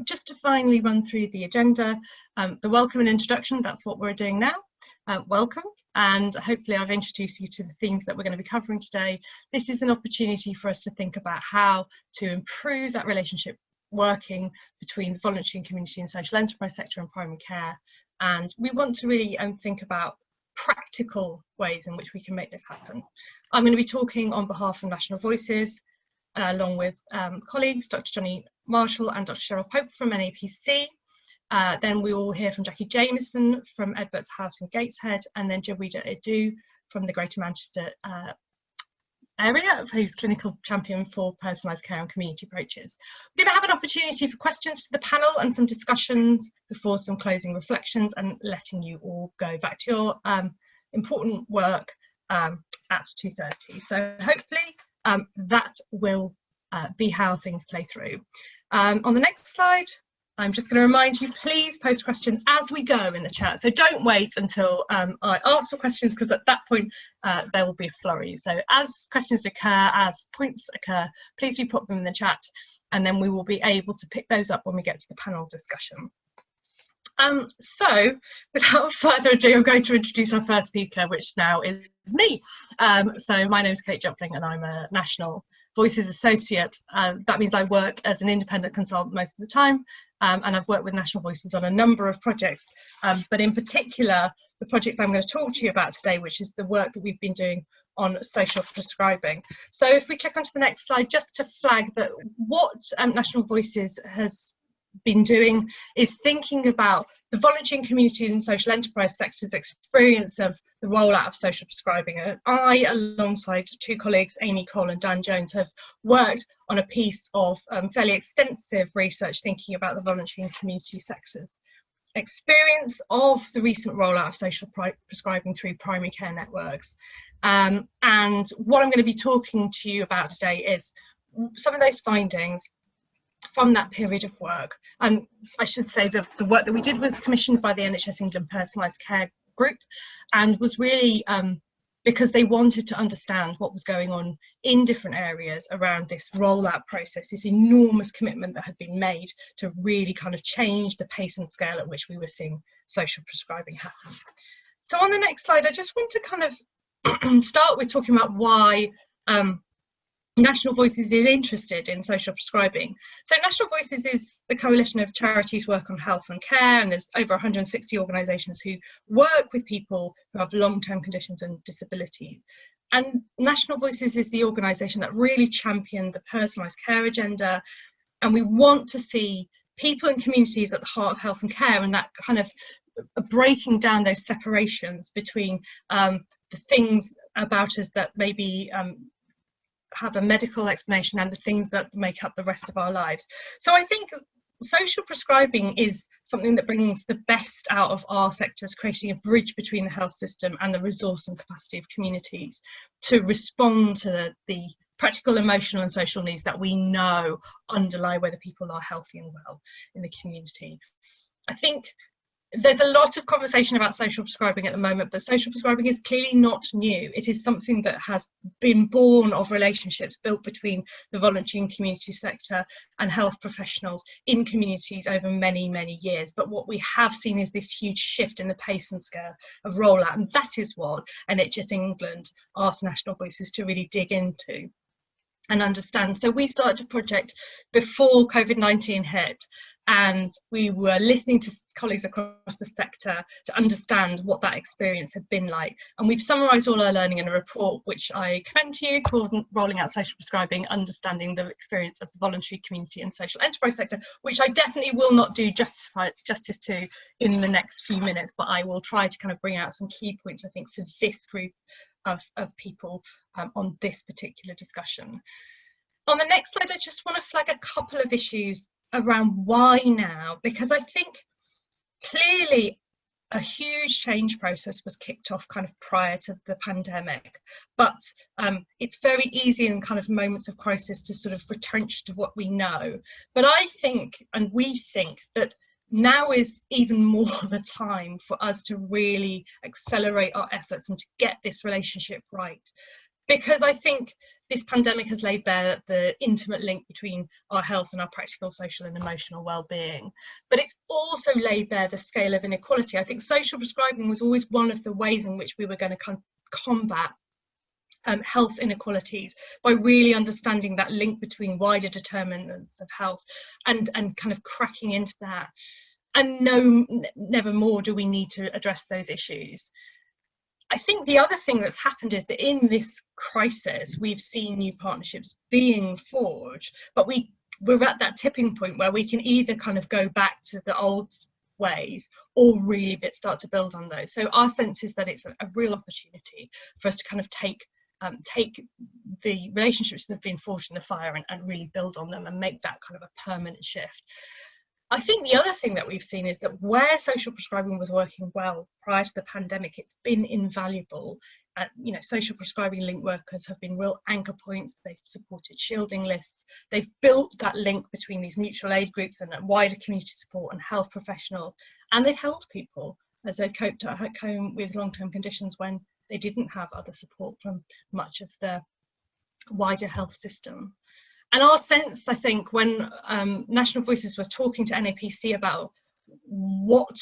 Just to finally run through the agenda, the welcome and introduction, that's what we're doing now. Welcome, and hopefully I've introduced you to the themes that we're going to be covering today. This is an opportunity for us to think about how to improve that relationship working between the voluntary and community and social enterprise sector and primary care. And we want to really think about practical ways in which we can make this happen. I'm going to be talking on behalf of National Voices, along with colleagues, Dr. Jonny Marshall and Dr. Sheryl Pope from NAPC. Then we will hear from Jamieson from Edberts House in Gateshead, and then Jaweeda Idoo from the Greater Manchester area, who's clinical champion for personalised care and community approaches. We're going to have an opportunity for questions to the panel and some discussions before some closing reflections and letting you all go back to your important work at 2:30. So hopefully that will be how things play through. On the next slide, I'm just going to remind you, please post questions as we go in the chat. So don't wait until I answer questions, because at that point there will be a flurry. So as questions occur, as points occur, please do put them in the chat, and then we will be able to pick those up when we get to the panel discussion. So without further ado, I'm going to introduce our first speaker, which now is me. So my name is Jopling and I'm a National Voices Associate. That means I work as an independent consultant most of the time, and I've worked with National Voices on a number of projects, but in particular the project I'm going to talk to you about today, which is the work that we've been doing on social prescribing. So if we click onto the next slide, just to flag that what National Voices has been doing is thinking about the voluntary and community and social enterprise sector's experience of the rollout of social prescribing. And I, alongside two colleagues, Amy Cole and Dan Jones, have worked on a piece of fairly extensive research thinking about the voluntary and community sector's experience of the recent rollout of social prescribing through primary care networks. And what I'm going to be talking to you about today is some of those findings from that period of work. I should say that the work that we did was commissioned by the NHS England Personalised Care Group, and was really because they wanted to understand what was going on in different areas around this rollout process, this enormous commitment that had been made to really kind of change the pace and scale at which we were seeing social prescribing happen. So on the next slide, I just want to kind of start with talking about why National Voices is interested in social prescribing. So National Voices is the coalition of charities work on health and care, and there's over 160 organisations who work with people who have long-term conditions and disabilities. And National Voices is the organisation that really championed the personalised care agenda, and we want to see people and communities at the heart of health and care, and that kind of breaking down those separations between the things about us that maybe have a medical explanation and the things that make up the rest of our lives. So I think social prescribing is something that brings the best out of our sectors, creating a bridge between the health system and the resource and capacity of communities to respond to the practical, emotional and social needs that we know underlie whether people are healthy and well in the community. I think there's a lot of conversation about social prescribing at the moment, but social prescribing is clearly not new. It is something that has been born of relationships built between the voluntary and community sector and health professionals in communities over many, many years. But what we have seen is this huge shift in the pace and scale of rollout, and that is what NHS England asked National Voices to really dig into and understand. So we started a project before COVID-19 hit, and we were listening to colleagues across the sector to understand what that experience had been like. And we've summarised all our learning in a report which I commend to you, called Rolling Out Social Prescribing, Understanding the Experience of the Voluntary, Community and Social Enterprise Sector, which I definitely will not do justice to in the next few minutes, but I will try to kind of bring out some key points, I think, for this group of people on this particular discussion. On the next slide, I just want to flag a couple of issues around why now, because I think clearly a huge change process was kicked off kind of prior to the pandemic, but it's very easy in kind of moments of crisis to sort of retrench to what we know. But I think, and we think, that now is even more the time for us to really accelerate our efforts and to get this relationship right. because I think this pandemic has laid bare the intimate link between our health and our practical, social and emotional well-being. But it's also laid bare the scale of inequality. I think social prescribing was always one of the ways in which we were going to combat health inequalities, by really understanding that link between wider determinants of health and kind of cracking into that. And never more do we need to address those issues. I think the other thing that's happened is that in this crisis, we've seen new partnerships being forged, but we're at that tipping point where we can either kind of go back to the old ways or really start to build on those. So our sense is that it's a real opportunity for us to kind of take the relationships that have been forged in the fire and really build on them and make that kind of a permanent shift. I think the other thing that we've seen is that where social prescribing was working well prior to the pandemic, it's been invaluable. You know, social prescribing link workers have been real anchor points. They've supported shielding lists. They've built that link between these mutual aid groups and wider community support and health professionals. And they've helped people as they've coped at home with long-term conditions when they didn't have other support from much of the wider health system. And our sense, I think, when National Voices was talking to NAPC about what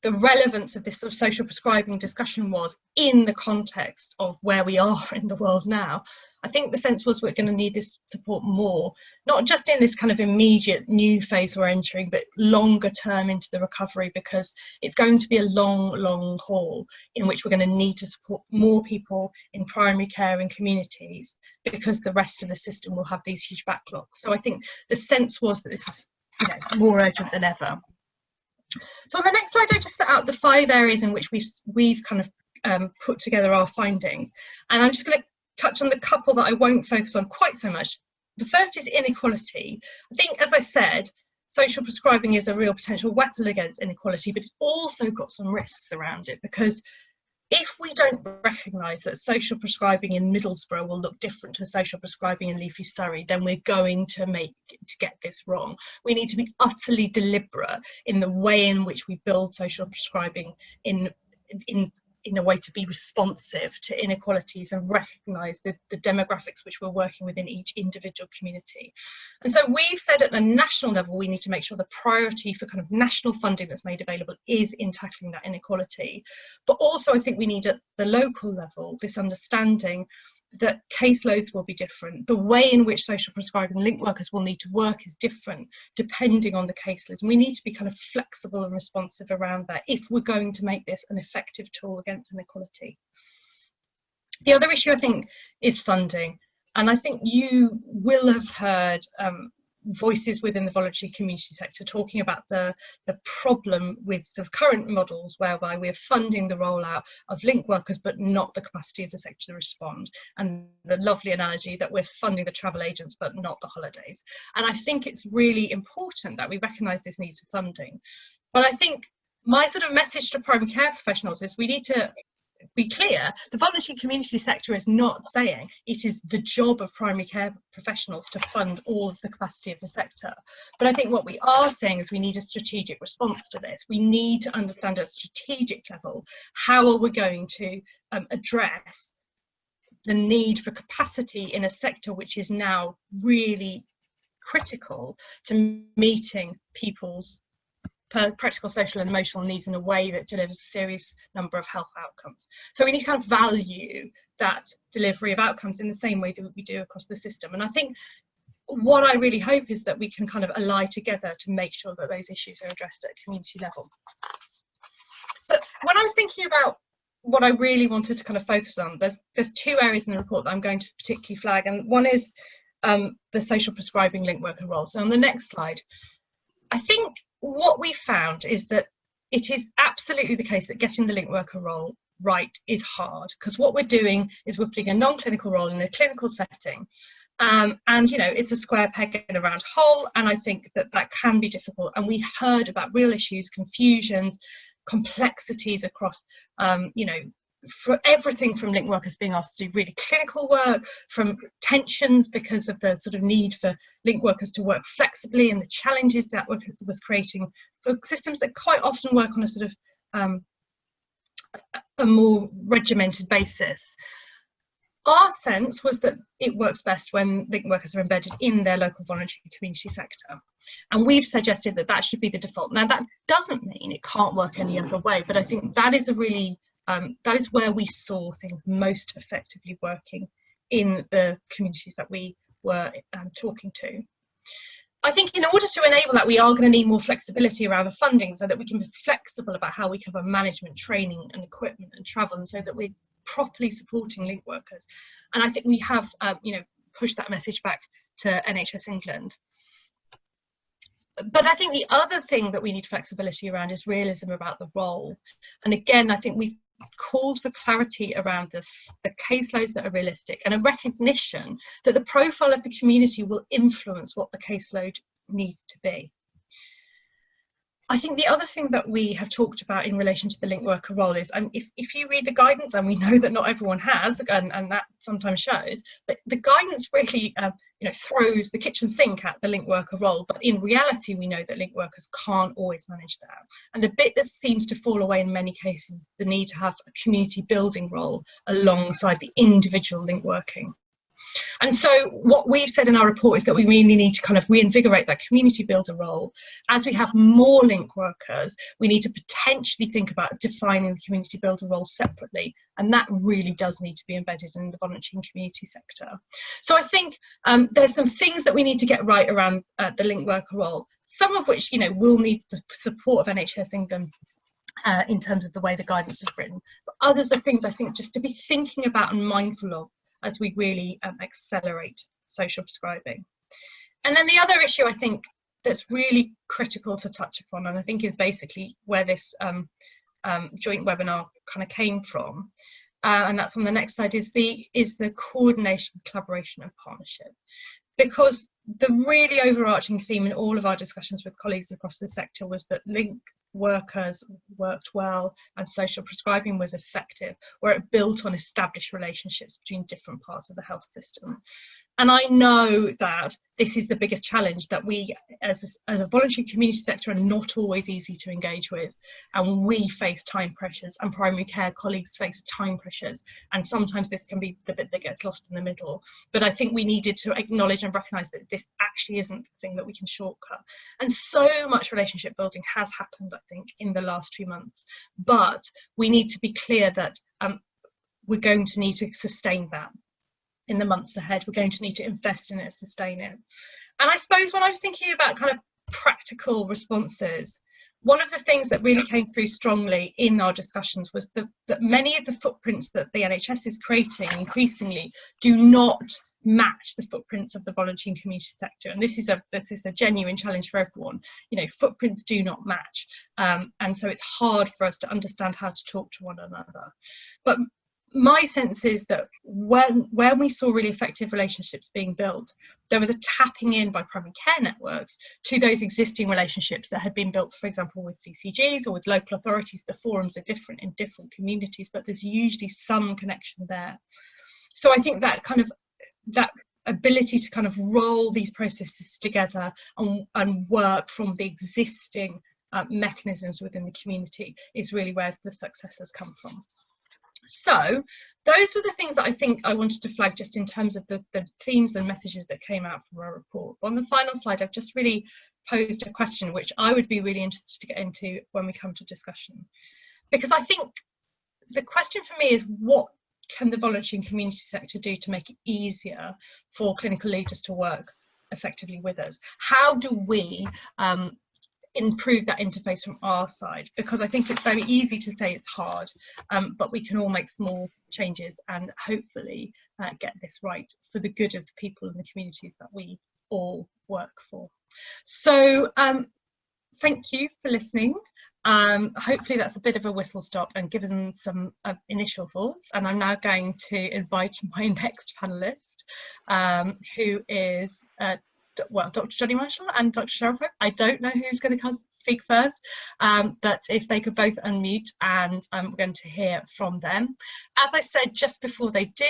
the relevance of this sort of social prescribing discussion was in the context of where we are in the world now, I think the sense was we're going to need this support more, not just in this kind of immediate new phase we're entering, but longer term into the recovery, because it's going to be a long haul in which we're going to need to support more people in primary care and communities, because the rest of the system will have these huge backlogs. So I think the sense was that this was, you know, more urgent than ever. So on the next slide, I just set out the 5 areas in which we've kind of put together our findings, and I'm just going to touch on the couple that I won't focus on quite so much. The first is inequality. I think, as I said, social prescribing is a real potential weapon against inequality, but it's also got some risks around it, because if we don't recognise that social prescribing in Middlesbrough will look different to social prescribing in Leafy Surrey, then we're going to get this wrong. We need to be utterly deliberate in the way in which we build social prescribing in a way to be responsive to inequalities and recognise the demographics which we're working with in each individual community. And so we've said at the national level, we need to make sure the priority for kind of national funding that's made available is in tackling that inequality. But also I think we need at the local level this understanding that caseloads will be different. The way in which social prescribing link workers will need to work is different depending on the caseloads. And we need to be kind of flexible and responsive around that if we're going to make this an effective tool against inequality. The other issue, I think, is funding. And I think you will have heard voices within the voluntary community sector talking about the problem with the current models whereby we're funding the rollout of link workers but not the capacity of the sector to respond, and the lovely analogy that we're funding the travel agents but not the holidays. And I think it's really important that we recognise this need for funding. But I think my sort of message to primary care professionals is we need to be clear, the voluntary community sector is not saying it is the job of primary care professionals to fund all of the capacity of the sector. But I think what we are saying is we need a strategic response to this. We need to understand at a strategic level, how are we going to address the need for capacity in a sector which is now really critical to meeting people's practical, social and emotional needs in a way that delivers a serious number of health outcomes. So we need to kind of value that delivery of outcomes in the same way that we do across the system. And I think what I really hope is that we can kind of ally together to make sure that those issues are addressed at a community level. But when I was thinking about what I really wanted to kind of focus on, there's 2 areas in the report that I'm going to particularly flag, and one is the social prescribing link worker role. So on the next slide, I think what we found is that it is absolutely the case that getting the link worker role right is hard, because what we're doing is we're putting a non-clinical role in a clinical setting, and you know, it's a square peg in a round hole, and I think that that can be difficult. And we heard about real issues, confusions, complexities across you know, for everything from link workers being asked to do really clinical work, from tensions because of the sort of need for link workers to work flexibly and the challenges that was creating for systems that quite often work on a sort of a more regimented basis. Our sense was that it works best when link workers are embedded in their local voluntary community sector. And we've suggested that that should be the default. Now, that doesn't mean it can't work any other way, but I think that is a really, that is where we saw things most effectively working in the communities that we were talking to. I think in order to enable that, we are going to need more flexibility around the funding so that we can be flexible about how we cover management, training and equipment and travel, and so that we're properly supporting link workers. And I think we have, pushed that message back to NHS England. But I think the other thing that we need flexibility around is realism about the role. And again, I think we've called for clarity around the caseloads that are realistic, and a recognition that the profile of the community will influence what the caseload needs to be. I think the other thing that we have talked about in relation to the link worker role is, if you read the guidance, and we know that not everyone has, and that sometimes shows, but the guidance really throws the kitchen sink at the link worker role, but in reality we know that link workers can't always manage that. And the bit that seems to fall away in many cases, the need to have a community building role alongside the individual link working. And so what we've said in our report is that we really need to kind of reinvigorate that community builder role. As we have more link workers, we need to potentially think about defining the community builder role separately, and that really does need to be embedded in the voluntary and community sector. So I think there's some things that we need to get right around the link worker role, some of which will need the support of NHS England in terms of the way the guidance is written, but others are things I think just to be thinking about and mindful of as we really accelerate social prescribing. And then the other issue I think that's really critical to touch upon, and I think is basically where this joint webinar kind of came from, and that's on the next slide, is the coordination, collaboration and partnership. Because the really overarching theme in all of our discussions with colleagues across the sector was that link workers worked well and social prescribing was effective where it built on established relationships between different parts of the health system. And I know that this is the biggest challenge that we as a voluntary community sector are not always easy to engage with, and we face time pressures, and primary care colleagues face time pressures, and sometimes this can be the bit that gets lost in the middle. But I think we needed to acknowledge and recognise that this actually isn't the thing that we can shortcut. And so much relationship building has happened, I think, in the last few months, but we need to be clear that we're going to need to sustain that in the months ahead. We're going to need to invest in it, sustain it. And I suppose when I was thinking about kind of practical responses, one of the things that really came through strongly in our discussions was that many of the footprints that the NHS is creating increasingly do not match the footprints of the voluntary and community sector, and this is a genuine challenge for everyone. Footprints do not match, and so it's hard for us to understand how to talk to one another. But my sense is that when we saw really effective relationships being built, there was a tapping in by primary care networks to those existing relationships that had been built, for example, with CCGs or with local authorities. The forums are different in different communities, but there's usually some connection there. So I think that kind of that ability to kind of roll these processes together and work from the existing mechanisms within the community is really where the success has come from. So those were the things that I think I wanted to flag just in terms of the themes and messages that came out from our report. On the final slide, I've just really posed a question which I would be really interested to get into when we come to discussion, because I think the question for me is, what can the voluntary and community sector do to make it easier for clinical leaders to work effectively with us? How do we improve that interface from our side? Because I think it's very easy to say it's hard, but we can all make small changes and hopefully get this right for the good of the people in the communities that we all work for. So thank you for listening. Hopefully that's a bit of a whistle stop and given some initial thoughts, and I'm now going to invite my next panellist, who is Dr. Jonny Marshall and Dr. Sheryl. I don't know who's going to speak first, but if they could both unmute, and I'm going to hear from them. As I said just before they do,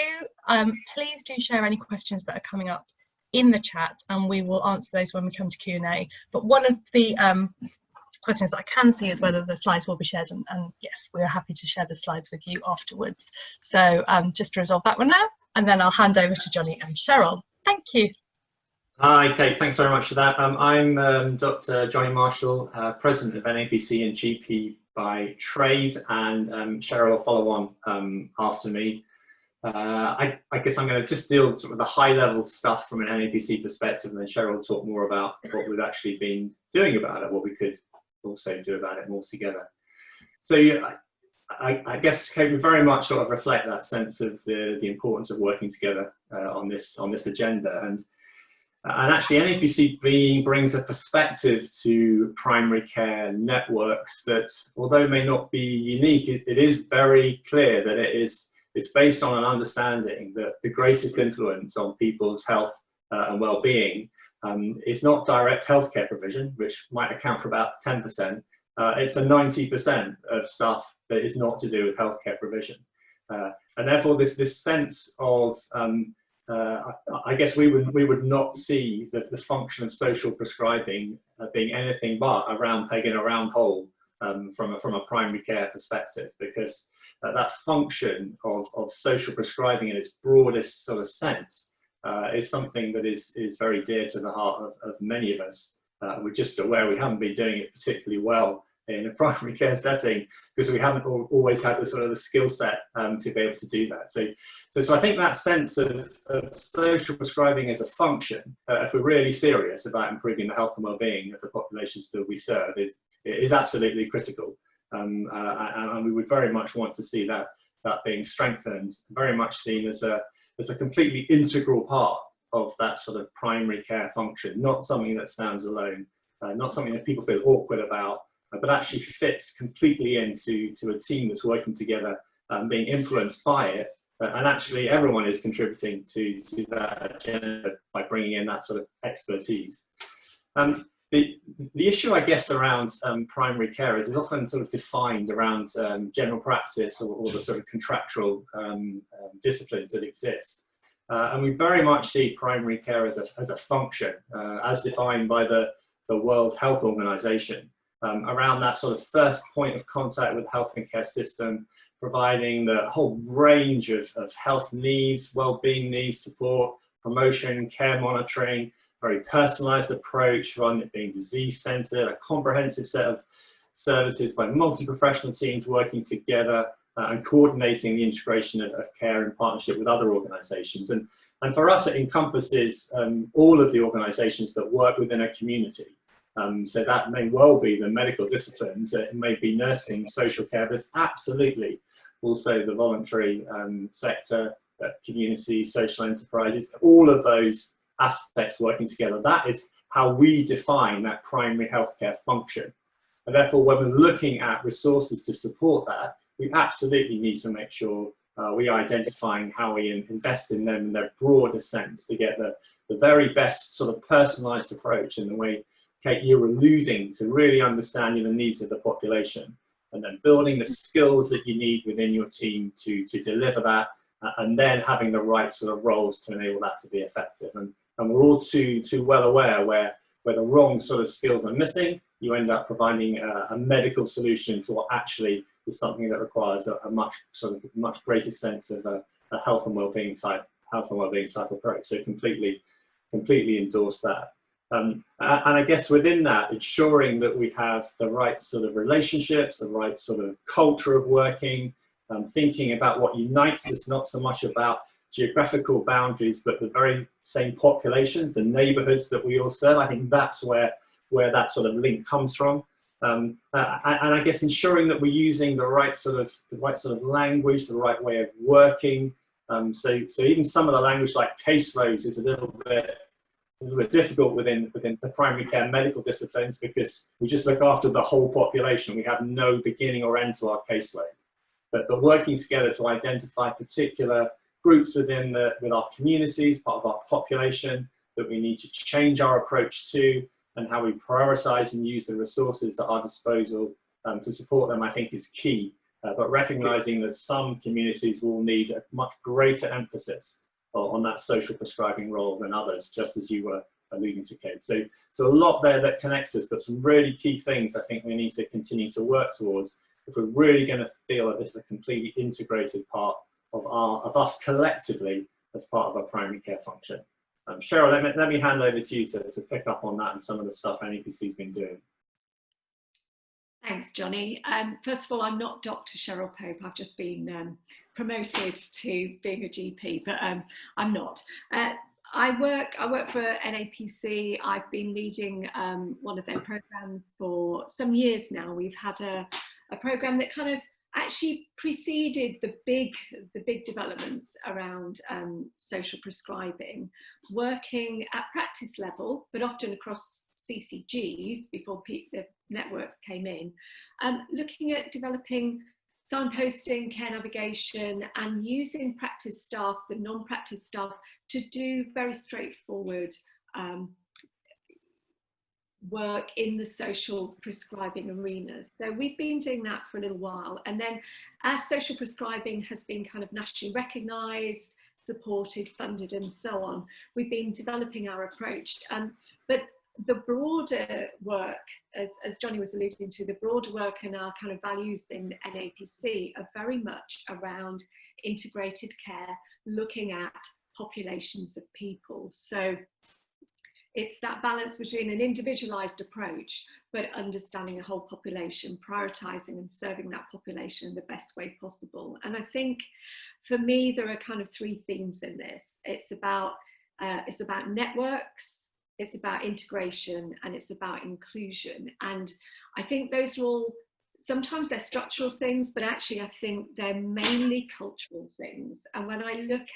please do share any questions that are coming up in the chat, and we will answer those when we come to Q&A. But one of the questions that I can see is whether the slides will be shared, and yes, we're happy to share the slides with you afterwards. So just to resolve that one now, and then I'll hand over to Jonny and Sheryl. Thank you. Hi, Kate. Thanks very much for that. I'm Dr. Jonny Marshall, President of NAPC and GP by trade, and Sheryl will follow on after me. I guess I'm going to just deal with the high-level stuff from an NAPC perspective, and then Sheryl will talk more about what we've actually been doing about it, what we could also do about it more together. So I guess, Kate, we very much sort of reflect that sense of the importance of working together on this agenda, and actually NAPC brings a perspective to primary care networks that, although may not be unique, it is very clear that it's based on an understanding that the greatest influence on people's health and well-being is not direct healthcare provision, which might account for about 10%. It's the 90% of stuff that is not to do with healthcare provision. And therefore this sense of, I guess we would not see the function of social prescribing being anything but a round peg in a round hole from a primary care perspective, because that function of social prescribing in its broadest sort of sense is something that is very dear to the heart of many of us. We're just aware we haven't been doing it particularly well in a primary care setting because we haven't always had the sort of the skill set to be able to do that. So I think that sense of social prescribing as a function, if we're really serious about improving the health and well-being of the populations that we serve, is absolutely critical. And we would very much want to see that being strengthened, very much seen as a completely integral part of that sort of primary care function, not something that stands alone, not something that people feel awkward about, but actually fits completely into a team that's working together, being influenced by it, and actually everyone is contributing to that agenda by bringing in that sort of expertise. The issue, I guess, around primary care is often sort of defined around general practice or the sort of contractual disciplines that exist. And we very much see primary care as a function, as defined by the World Health Organization, around that sort of first point of contact with the health and care system, providing the whole range of health needs, well-being needs, support, promotion, care monitoring, very personalized approach, rather than it being disease-centered, a comprehensive set of services by multi-professional teams working together and coordinating the integration of care in partnership with other organizations. And for us, it encompasses all of the organizations that work within a community. So that may well be the medical disciplines, it may be nursing, social care, but it's absolutely also the voluntary sector, community, social enterprises, all of those aspects working together. That is how we define that primary healthcare function. And therefore, when we're looking at resources to support that, we absolutely need to make sure we are identifying how we invest in them in their broader sense to get the very best sort of personalized approach in the way, Kate, you're alluding to, really understanding the needs of the population and then building the skills that you need within your team to deliver that, and then having the right sort of roles to enable that to be effective. And we're all too well aware where the wrong sort of skills are missing, you end up providing a medical solution to what actually is something that requires a much greater sense of a health and well-being type approach. So completely endorse that. And I guess within that, ensuring that we have the right sort of relationships, the right sort of culture of working, thinking about what unites us, not so much about geographical boundaries, but the very same populations, the neighborhoods that we all serve. I think that's where that sort of link comes from. And I guess ensuring that we're using the right sort of language, the right way of working. So even some of the language like caseloads is a little bit difficult within the primary care medical disciplines, because we just look after the whole population. We have no beginning or end to our caseload. But working together to identify particular groups with our communities, part of our population, that we need to change our approach to, and how we prioritize and use the resources at our disposal to support them, I think is key. But recognizing that some communities will need a much greater emphasis on that social prescribing role than others, just as you were alluding to, Kate. So a lot there that connects us, but some really key things I think we need to continue to work towards if we're really going to feel that this is a completely integrated part of us collectively as part of our primary care function. Sheryl, let me hand over to you to pick up on that and some of the stuff NAPC's been doing. Thanks, Jonny. First of all, I'm not Dr. Sheryl Pope. I've just been promoted to being a GP, but I'm not. I work for NAPC. I've been leading one of their programs for some years now. We've had a program that kind of actually preceded the big developments around social prescribing, working at practice level, but often across CCGs before the networks came in, looking at developing signposting, care navigation, and using practice staff, the non-practice staff, to do very straightforward work in the social prescribing arena. So we've been doing that for a little while, and then as social prescribing has been kind of nationally recognised, supported, funded, and so on, we've been developing our approach. But the broader work, as Jonny was alluding to, the broader work and our kind of values in NAPC are very much around integrated care, looking at populations of people. So it's that balance between an individualised approach, but understanding a whole population, prioritising and serving that population in the best way possible. And I think for me, there are kind of three themes in this. It's about networks, it's about integration, and it's about inclusion. And I think those are all, sometimes they're structural things, but actually I think they're mainly cultural things. And when I look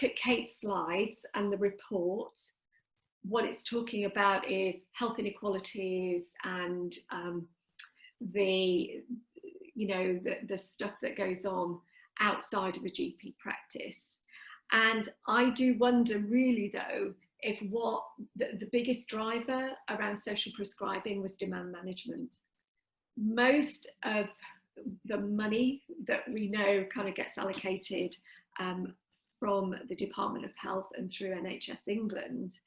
at Kate's slides and the report, what it's talking about is health inequalities and the stuff that goes on outside of a GP practice. And I do wonder really though, if what the biggest driver around social prescribing was demand management. Most of the money that we know kind of gets allocated from the Department of Health and through NHS England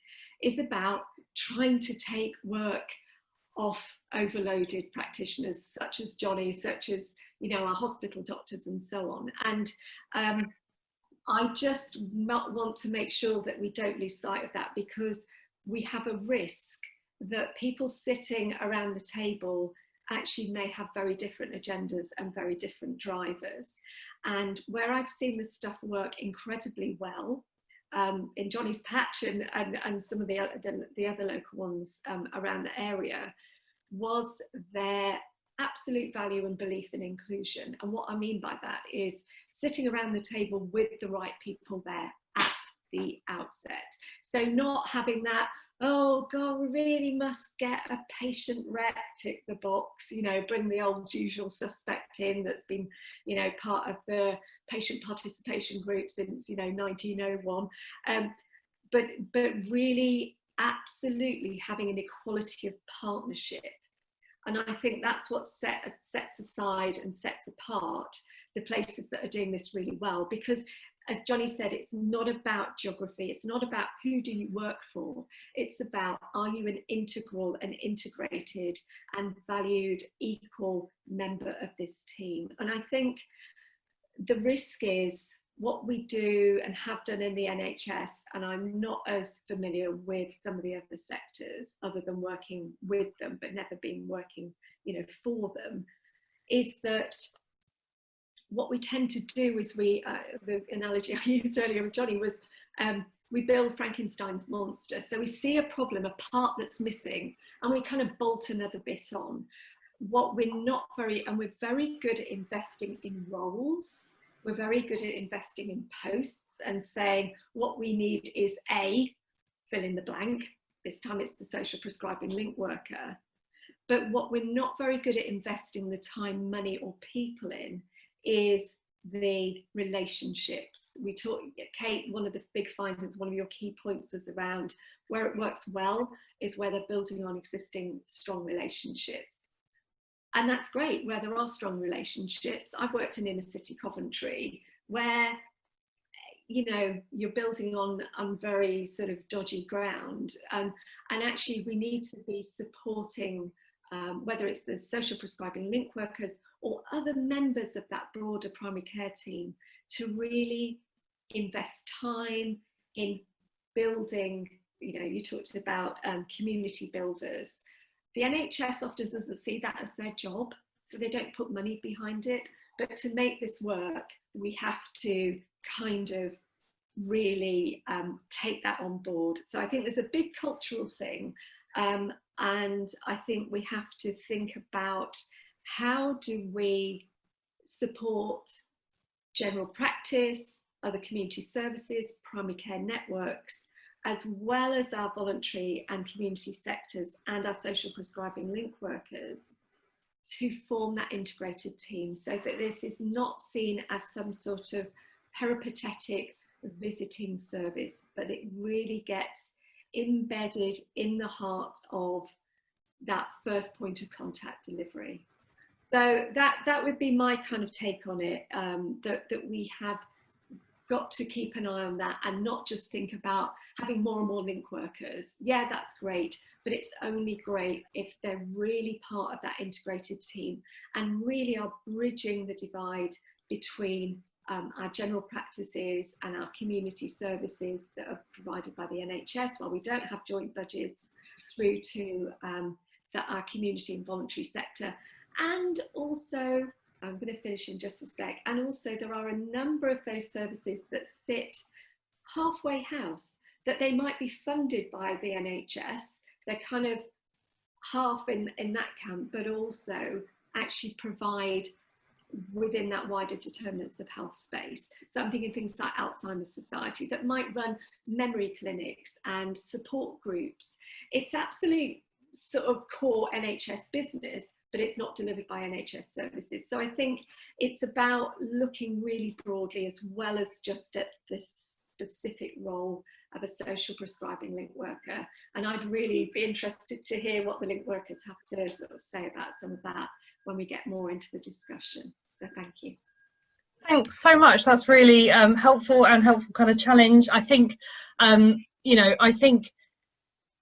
is about trying to take work off overloaded practitioners such as Jonny, such as, you know, our hospital doctors and so on. And I just want to make sure that we don't lose sight of that, because we have a risk that people sitting around the table actually may have very different agendas and very different drivers. And where I've seen this stuff work incredibly well, in Jonny's patch and some of the other local ones around the area, was their absolute value and belief in inclusion. And what I mean by that is sitting around the table with the right people there at the outset. So not having that, oh God, we really must get a patient rep, tick the box, you know, bring the old usual suspect in that's been, you know, part of the patient participation group since, you know, 1901. But really absolutely having an equality of partnership. And I think that's what sets aside and sets apart the places that are doing this really well, because as Jonny said, it's not about geography, it's not about who do you work for, it's about, are you an integral and integrated and valued equal member of this team? And I think the risk is what we do and have done in the NHS, and I'm not as familiar with some of the other sectors other than working with them, but never been working, you know, for them, is that what we tend to do is the analogy I used earlier with Jonny was we build Frankenstein's monster. So we see a problem, a part that's missing, and we kind of bolt another bit on. What we're not we're very good at investing in roles. We're very good at investing in posts and saying what we need is a, fill in the blank. This time it's the social prescribing link worker. But what we're not very good at investing the time, money or people in is the relationships. We talked, Kate, one of the big findings, one of your key points was around where it works well is where they're building on existing strong relationships. And that's great where there are strong relationships. I've worked in inner city Coventry where, you know, you're building on very sort of dodgy ground. And actually we need to be supporting, whether it's the social prescribing link workers or other members of that broader primary care team, to really invest time in building, you know, you talked about community builders. The NHS often doesn't see that as their job, so they don't put money behind it. But to make this work, we have to kind of really take that on board. So I think there's a big cultural thing, and I think we have to think about how do we support general practice, other community services, primary care networks, as well as our voluntary and community sectors and our social prescribing link workers, to form that integrated team, so that this is not seen as some sort of peripatetic visiting service, but it really gets embedded in the heart of that first point of contact delivery. So that would be my kind of take on it, that we have got to keep an eye on that and not just think about having more and more link workers. Yeah, that's great, but it's only great if they're really part of that integrated team and really are bridging the divide between our general practices and our community services that are provided by the NHS, while we don't have joint budgets, through to our community and voluntary sector. And also, I'm going to finish in just a sec, and also there are a number of those services that sit halfway house, that they might be funded by the NHS, they're kind of half in that camp, but also actually provide within that wider determinants of health space. So I'm thinking things like Alzheimer's Society that might run memory clinics and support groups. It's absolute sort of core NHS business, but it's not delivered by NHS services. So I think it's about looking really broadly, as well as just at this specific role of a social prescribing link worker. And I'd really be interested to hear what the link workers have to sort of say about some of that when we get more into the discussion. So thank you. Thanks so much. That's really helpful kind of challenge. I think, you know, I think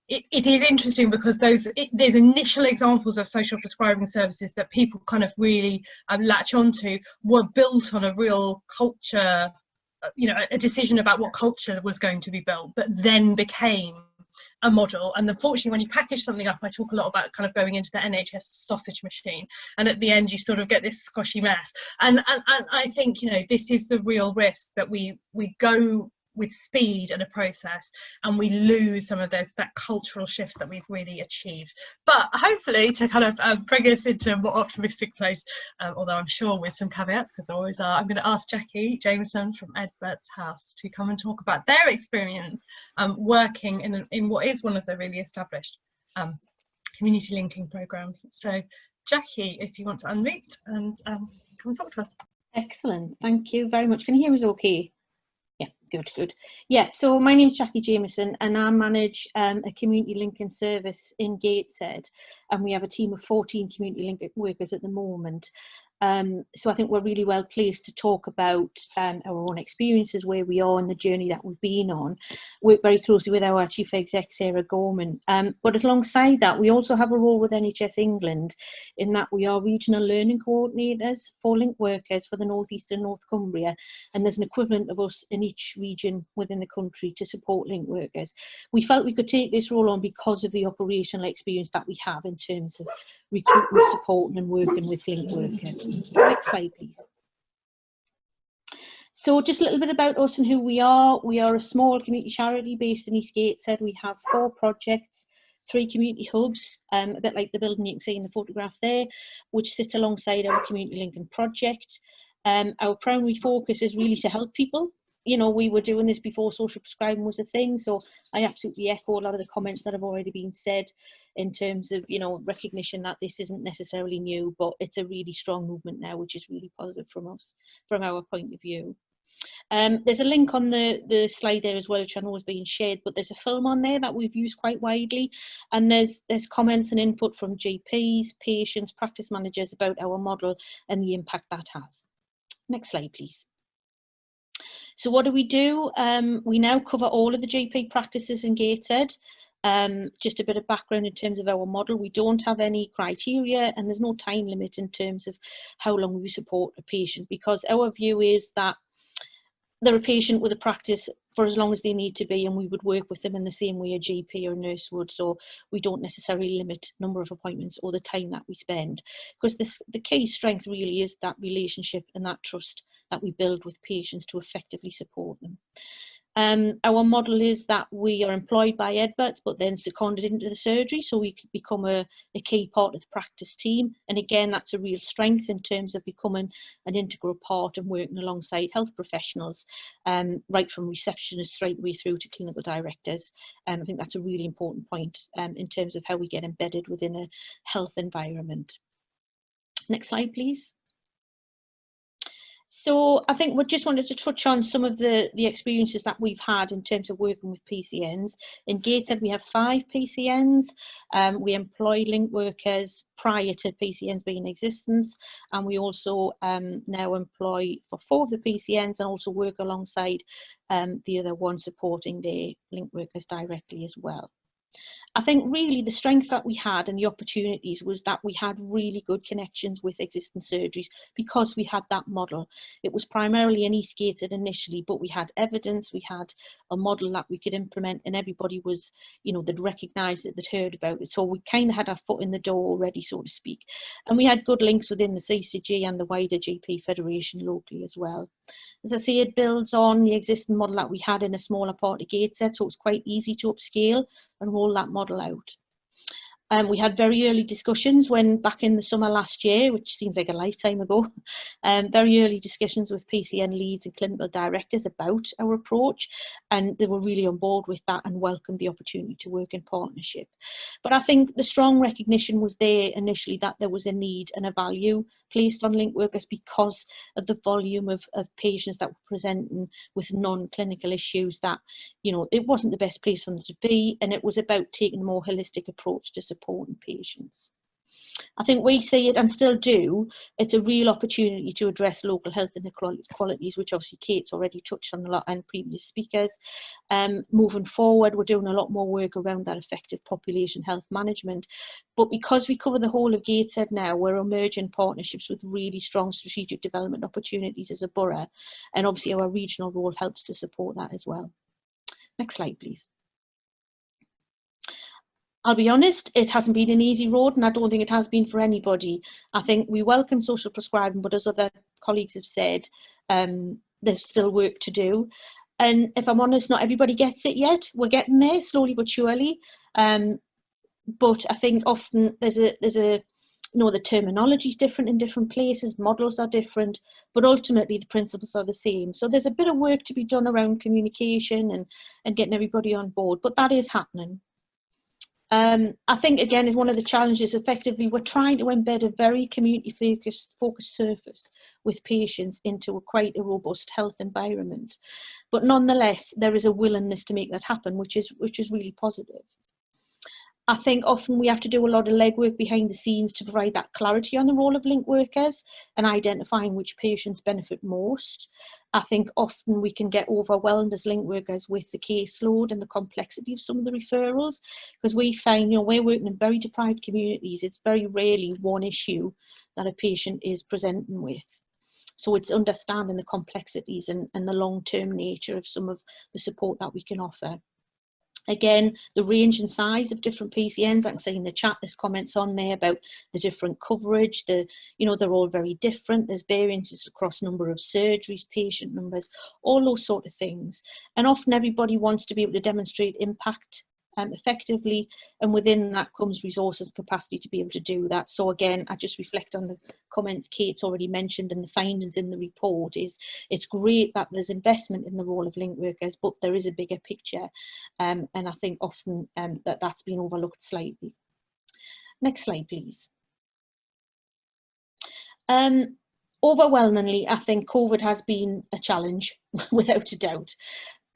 it is interesting because those initial examples of social prescribing services that people kind of really latch onto were built on a real culture, you know, a decision about what culture was going to be built, that then became a model. And unfortunately, when you package something up, I talk a lot about kind of going into the NHS sausage machine, and at the end you sort of get this squashy mess. And I think, you know, this is the real risk, that we go with speed and a process and we lose some of that cultural shift that we've really achieved. But hopefully, to kind of bring us into a more optimistic place, although I'm sure with some caveats, because there always are, I'm going to ask Jackie Jamieson from Edberts House to come and talk about their experience working in what is one of the really established community linking programs. So Jackie, if you want to unmute and come and talk to us. Excellent, thank you very much. Can you hear us okay? Yeah, good. Yeah, so my name is Jackie Jamieson and I manage a community linking service in Gateshead, and we have a team of 14 community link workers at the moment. So I think we're really well placed to talk about our own experiences, where we are in the journey that we've been on. Work very closely with our Chief Exec, Sarah Gorman. But alongside that, we also have a role with NHS England, in that we are regional learning coordinators for link workers for the North East and North Cumbria. And there's an equivalent of us in each region within the country to support link workers. We felt we could take this role on because of the operational experience that we have in terms of recruitment, supporting and working with link workers. Next slide, please. So just a little bit about us and who we are. We are a small community charity based in East Gateshead. We have 4 projects, 3 community hubs, a bit like the building you can see in the photograph there, which sits alongside our community linking project. Our primary focus is really to help people. You know, we were doing this before social prescribing was a thing, so I absolutely echo a lot of the comments that have already been said in terms of, you know, recognition that this isn't necessarily new, but it's a really strong movement now, which is really positive from us, from our point of view. There's a link on the slide there as well, which I know is being shared, but there's a film on there that we've used quite widely, and there's comments and input from GPs, patients, practice managers about our model and the impact that has. Next slide, please. So what do? We now cover all of the GP practices in Gateshead. Just a bit of background in terms of our model. We don't have any criteria and there's no time limit in terms of how long we support a patient, because our view is that they're a patient with a practice for as long as they need to be, and we would work with them in the same way a GP or nurse would, so we don't necessarily limit number of appointments or the time that we spend, because the key strength really is that relationship and that trust that we build with patients to effectively support them. Our model is that we are employed by Edberts but then seconded into the surgery, so we could become a key part of the practice team, and again that's a real strength in terms of becoming an integral part and working alongside health professionals, right from receptionists right the way through to clinical directors. I think that's a really important point in terms of how we get embedded within a health environment. Next slide please. So I think we just wanted to touch on some of the experiences that we've had in terms of working with PCNs. In Gateshead we have 5 PCNs. We employ link workers prior to PCNs being in existence, and we also now employ for 4 of the PCNs and also work alongside the other one supporting the link workers directly as well. I think really the strength that we had and the opportunities was that we had really good connections with existing surgeries because we had that model. It was primarily an East Gateshead initially, but we had evidence, we had a model that we could implement, and everybody was, you know, they'd recognised it, they'd heard about it. So we kind of had our foot in the door already, so to speak. And we had good links within the CCG and the wider GP Federation locally as well. As I say, it builds on the existing model that we had in a smaller part of Gateshead, so it's quite easy to upscale and roll that model out. We had very early discussions back in the summer last year, which seems like a lifetime ago, very early discussions with PCN leads and clinical directors about our approach, and they were really on board with that and welcomed the opportunity to work in partnership. But I think the strong recognition was there initially that there was a need and a value placed on link workers because of the volume of patients that were presenting with non-clinical issues, that, you know, it wasn't the best place for them to be, and it was about taking a more holistic approach to supporting patients. I think we see it, and still do, it's a real opportunity to address local health inequalities, which obviously Kate's already touched on a lot and previous speakers. Moving forward, we're doing a lot more work around that effective population health management. But because we cover the whole of Gateshead now, we're emerging partnerships with really strong strategic development opportunities as a borough, and obviously our regional role helps to support that as well. Next slide, please. I'll be honest, it hasn't been an easy road, and I don't think it has been for anybody. I think we welcome social prescribing, but as other colleagues have said, there's still work to do. And if I'm honest, not everybody gets it yet. We're getting there, slowly but surely. But I think often there's a you know, the terminology is different in different places, models are different, but ultimately the principles are the same. So there's a bit of work to be done around communication and getting everybody on board, but that is happening. I think, again, is one of the challenges. Effectively, we're trying to embed a very community-focused service with patients into quite a robust health environment. But nonetheless, there is a willingness to make that happen, which is really positive. I think often we have to do a lot of legwork behind the scenes to provide that clarity on the role of link workers and identifying which patients benefit most. I think often we can get overwhelmed as link workers with the caseload and the complexity of some of the referrals, because we find, you know, we're working in very deprived communities, it's very rarely one issue that a patient is presenting with. So it's understanding the complexities and the long-term nature of some of the support that we can offer. Again, the range and size of different PCNs, I can see in the chat there's comments on there about the different coverage, you know, they're all very different. There's variances across number of surgeries, patient numbers, all those sort of things. And often everybody wants to be able to demonstrate impact effectively, and within that comes resources and capacity to be able to do that. So again, I just reflect on the comments Kate's already mentioned and the findings in the report. Is it's great that there's investment in the role of link workers, but there is a bigger picture, and I think often that's been overlooked slightly. Next slide, please. Overwhelmingly, I think COVID has been a challenge, without a doubt.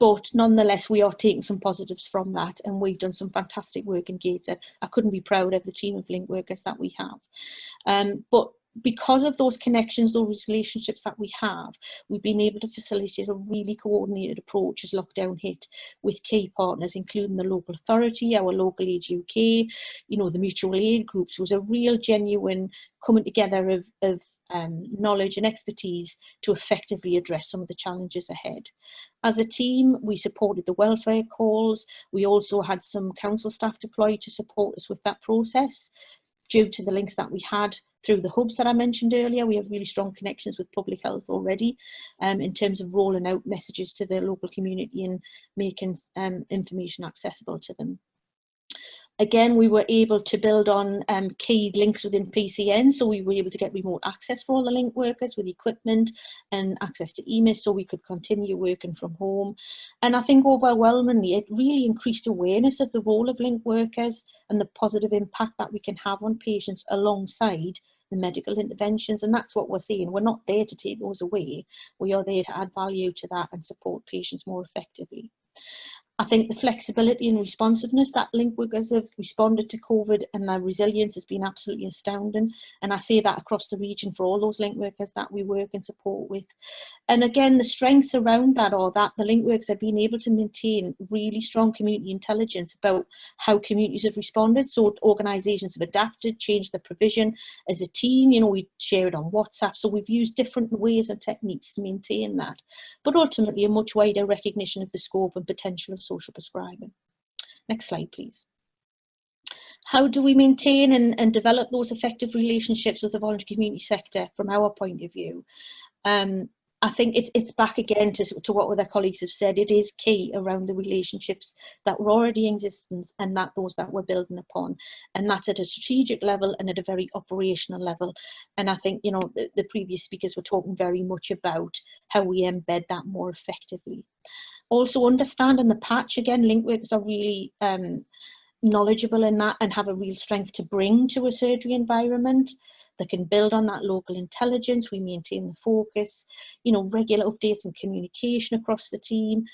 But nonetheless, we are taking some positives from that, and we've done some fantastic work in Gateshead. I couldn't be prouder of the team of link workers that we have. But because of those connections, those relationships that we have, we've been able to facilitate a really coordinated approach as lockdown hit with key partners, including the local authority, our Local Age UK, you know, the mutual aid groups. It was a real genuine coming together of knowledge and expertise to effectively address some of the challenges ahead. As a team, we supported the welfare calls. We also had some council staff deployed to support us with that process. Due to the links that we had through the hubs that I mentioned earlier, we have really strong connections with public health already in terms of rolling out messages to the local community and making information accessible to them. Again, we were able to build on key links within PCN, so we were able to get remote access for all the link workers with equipment and access to emails, so we could continue working from home. And I think overwhelmingly, it really increased awareness of the role of link workers and the positive impact that we can have on patients alongside the medical interventions. And that's what we're seeing. We're not there to take those away. We are there to add value to that and support patients more effectively. I think the flexibility and responsiveness that link workers have responded to COVID and their resilience has been absolutely astounding. And I say that across the region for all those link workers that we work and support with. And again, the strengths around that are that the link workers have been able to maintain really strong community intelligence about how communities have responded. So organisations have adapted, changed their provision as a team. You know, we share it on WhatsApp. So we've used different ways and techniques to maintain that. But ultimately, a much wider recognition of the scope and potential of social prescribing. Next slide, please. How do we maintain and develop those effective relationships with the voluntary community sector from our point of view? I think it's back again to what other colleagues have said. It is key around the relationships that were already in existence and that those that we're building upon. And that's at a strategic level and at a very operational level. And I think, you know, the previous speakers were talking very much about how we embed that more effectively. Also understanding the patch, again, link workers are really knowledgeable in that and have a real strength to bring to a surgery environment. They can build on that local intelligence. We maintain the focus, you know, regular updates and communication across the team.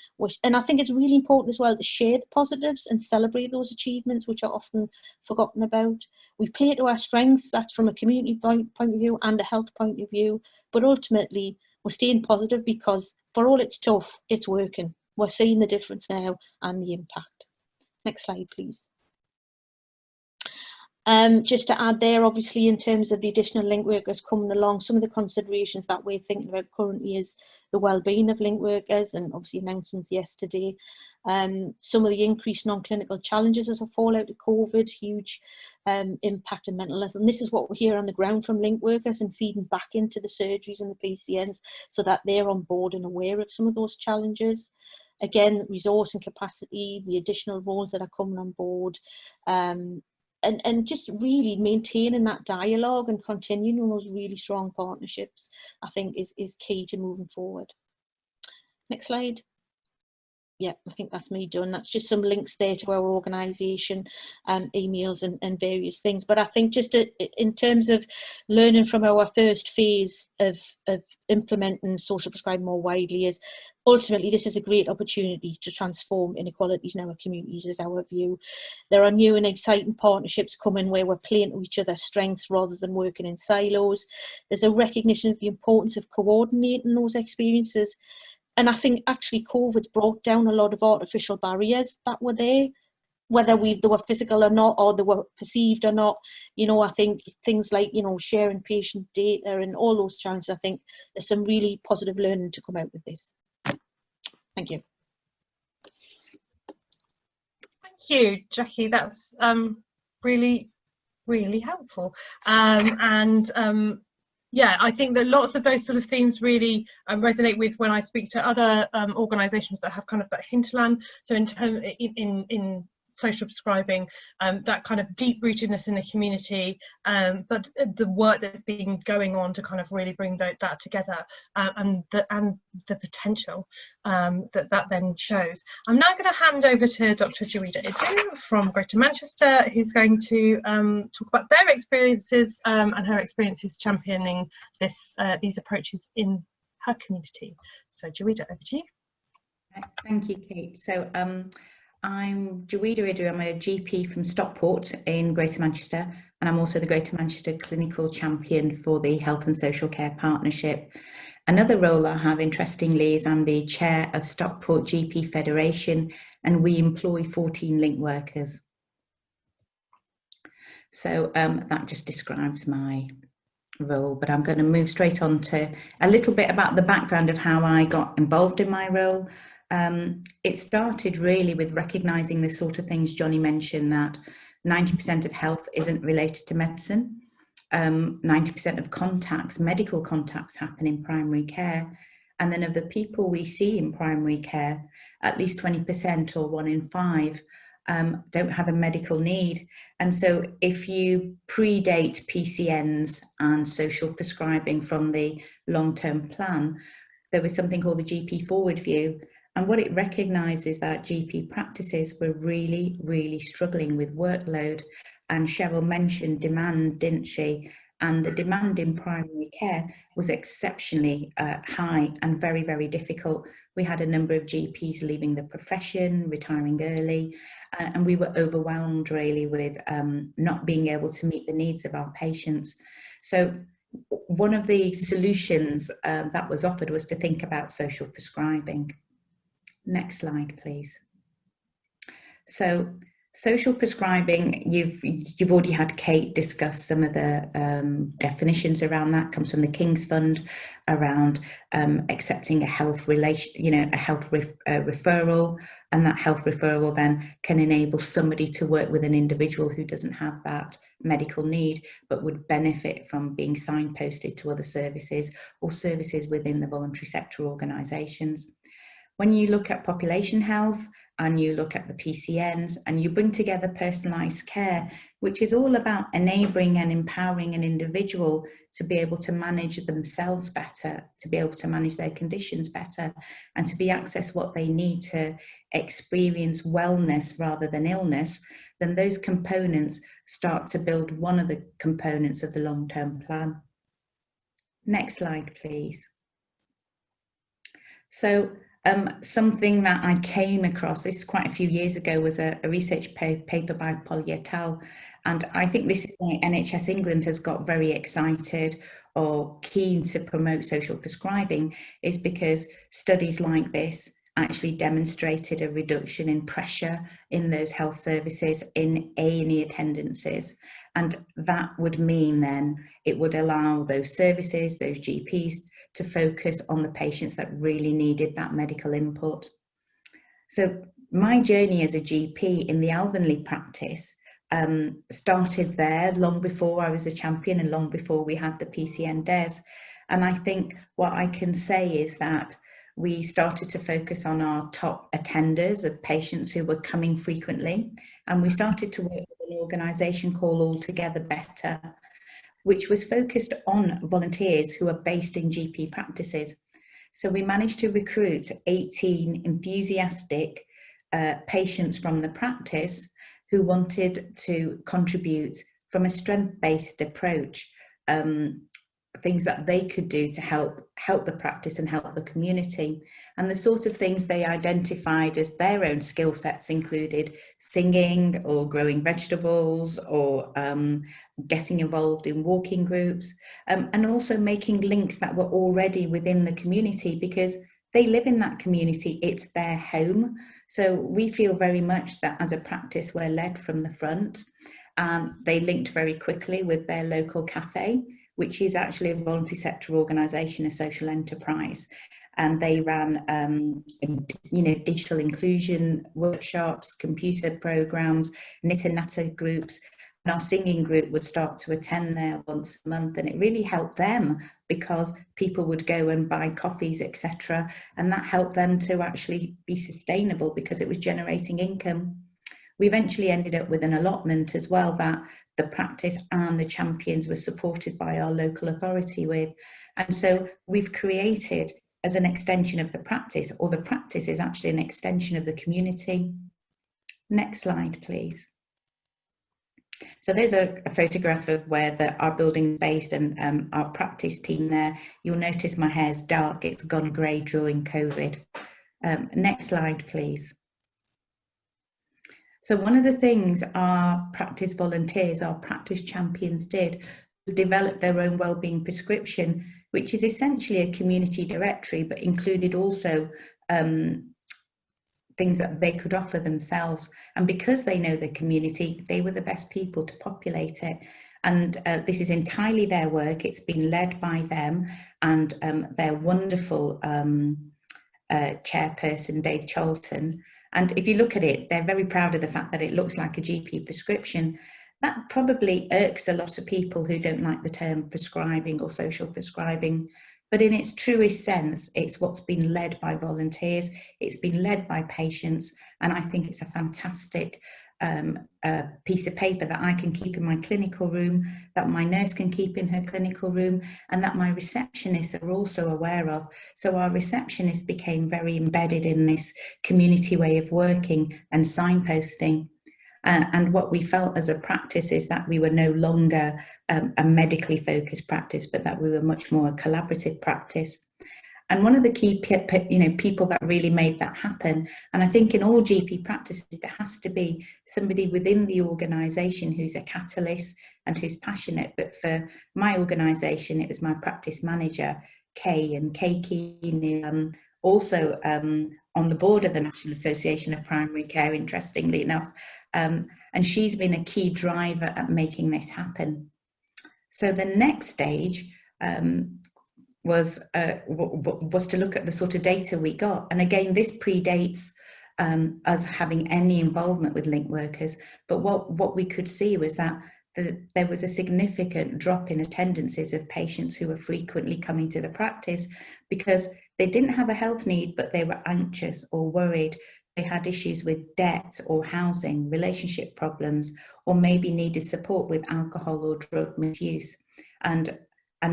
And I think it's really important as well to share the positives and celebrate those achievements, which are often forgotten about. We play to our strengths, that's from a community point of view and a health point of view. But ultimately, we're staying positive because for all it's tough, it's working. We're seeing the difference now and the impact. Next slide, please. Just to add there, obviously, in terms of the additional link workers coming along, some of the considerations that we're thinking about currently is the well-being of link workers and obviously announcements yesterday. Some of the increased non-clinical challenges as a fallout of COVID, huge impact on mental health. And this is what we hear on the ground from link workers and feeding back into the surgeries and the PCNs so that they're on board and aware of some of those challenges. Again, resource and capacity, the additional roles that are coming on board. And just really maintaining that dialogue and continuing those really strong partnerships, I think is key to moving forward. Next slide. Yeah, I think that's me done. That's just some links there to our organisation, emails and various things. But I think just in terms of learning from our first phase of implementing social prescribing more widely, is ultimately this is a great opportunity to transform inequalities in our communities, is our view. There are new and exciting partnerships coming where we're playing to each other's strengths rather than working in silos. There's a recognition of the importance of coordinating those experiences. And I think actually COVID's brought down a lot of artificial barriers that were there, whether they were physical or not, or they were perceived or not. You know, I think things like, you know, sharing patient data and all those challenges, I think there's some really positive learning to come out with this. Thank you. Thank you, Jackie. That's really, really helpful. Yeah, I think that lots of those sort of themes really resonate with when I speak to other organisations that have kind of that hinterland. So in social prescribing, that kind of deep rootedness in the community, but the work that's been going on to kind of really bring that together, and the potential that then shows. I'm now going to hand over to Dr. Jaweeda Idoo from Greater Manchester, who's going to talk about their experiences and her experiences championing these approaches in her community. So Jaweeda, over to you. Thank you, Kate. So I'm Jaweeda Idoo. I'm a GP from Stockport in Greater Manchester, and I'm also the Greater Manchester Clinical Champion for the Health and Social Care Partnership. Another role I have, interestingly, is I'm the Chair of Stockport GP Federation, and we employ 14 link workers. So that just describes my role, but I'm going to move straight on to a little bit about the background of how I got involved in my role. It started really with recognising the sort of things Jonny mentioned, that 90% of health isn't related to medicine. 90% of contacts, medical contacts, happen in primary care. And then of the people we see in primary care, at least 20% or 1 in 5 don't have a medical need. And so if you predate PCNs and social prescribing from the long-term plan, there was something called the GP Forward View. And what it recognises that GP practices were really, really struggling with workload. And Sheryl mentioned demand, didn't she? And the demand in primary care was exceptionally high and very, very difficult. We had a number of GPs leaving the profession, retiring early, and we were overwhelmed really with not being able to meet the needs of our patients. So one of the solutions that was offered was to think about social prescribing. Next slide, please. So social prescribing, you've already had Kate discuss some of the definitions around that. Comes from the King's Fund around accepting a health referral, and that health referral then can enable somebody to work with an individual who doesn't have that medical need but would benefit from being signposted to other services or services within the voluntary sector organisations. When you look at population health and you look at the PCNs and you bring together personalised care, which is all about enabling and empowering an individual to be able to manage themselves better, to be able to manage their conditions better, and to be access what they need to experience wellness rather than illness, then those components start to build one of the components of the long-term plan. Next slide, please. So something that I came across, this is quite a few years ago, was a research paper by Polly et al. And I think this is why NHS England has got very excited or keen to promote social prescribing, is because studies like this actually demonstrated a reduction in pressure in those health services, in A&E attendances. And that would mean then it would allow those services, those GPs, to focus on the patients that really needed that medical input. So my journey as a GP in the ALVANLEY practice started there long before I was a champion and long before we had the PCNS. And I think what I can say is that we started to focus on our top attenders of patients who were coming frequently. And we started to work with an organisation called Altogether Better, which was focused on volunteers who are based in GP practices. So we managed to recruit 18 enthusiastic patients from the practice who wanted to contribute from a strength-based approach, things that they could do to help the practice and help the community. And the sort of things they identified as their own skill sets included singing or growing vegetables or getting involved in walking groups, and also making links that were already within the community because they live in that community, it's their home. So we feel very much that as a practice we're led from the front. They linked very quickly with their local cafe, which is actually a voluntary sector organisation, a social enterprise. And they ran, digital inclusion workshops, computer programmes, knit and natter groups. And our singing group would start to attend there once a month. And it really helped them because people would go and buy coffees, etc. And that helped them to actually be sustainable because it was generating income. We eventually ended up with an allotment as well that the practice and the champions were supported by our local authority with. And so we've created as an extension of the practice, or the practice is actually an extension of the community. Next slide, please. So there's a photograph of where our building's based and our practice team there. You'll notice my hair's dark, it's gone grey during COVID. Next slide, please. So one of the things our practice volunteers, our practice champions did was develop their own wellbeing prescription, which is essentially a community directory, but included also things that they could offer themselves. And because they know the community, they were the best people to populate it. And this is entirely their work. It's been led by them and their wonderful chairperson, Dave Charlton. And if you look at it, they're very proud of the fact that it looks like a GP prescription. That probably irks a lot of people who don't like the term prescribing or social prescribing. But in its truest sense, it's what's been led by volunteers, it's been led by patients, and I think it's a fantastic piece of paper that I can keep in my clinical room, that my nurse can keep in her clinical room, and that my receptionists are also aware of. So our receptionists became very embedded in this community way of working and signposting. And what we felt as a practice is that we were no longer a medically focused practice, but that we were much more a collaborative practice. And one of the key people that really made that happen, and I think in all GP practices, there has to be somebody within the organisation who's a catalyst and who's passionate. But for my organisation, it was my practice manager, Kay, and Kay Keane, also on the board of the National Association of Primary Care, interestingly enough. And she's been a key driver at making this happen. So the next stage was to look at the sort of data we got. And again, this predates us having any involvement with link workers. But what we could see was that there was a significant drop in attendances of patients who were frequently coming to the practice because they didn't have a health need, but they were anxious or worried. They had issues with debt or housing, relationship problems, or maybe needed support with alcohol or drug misuse. And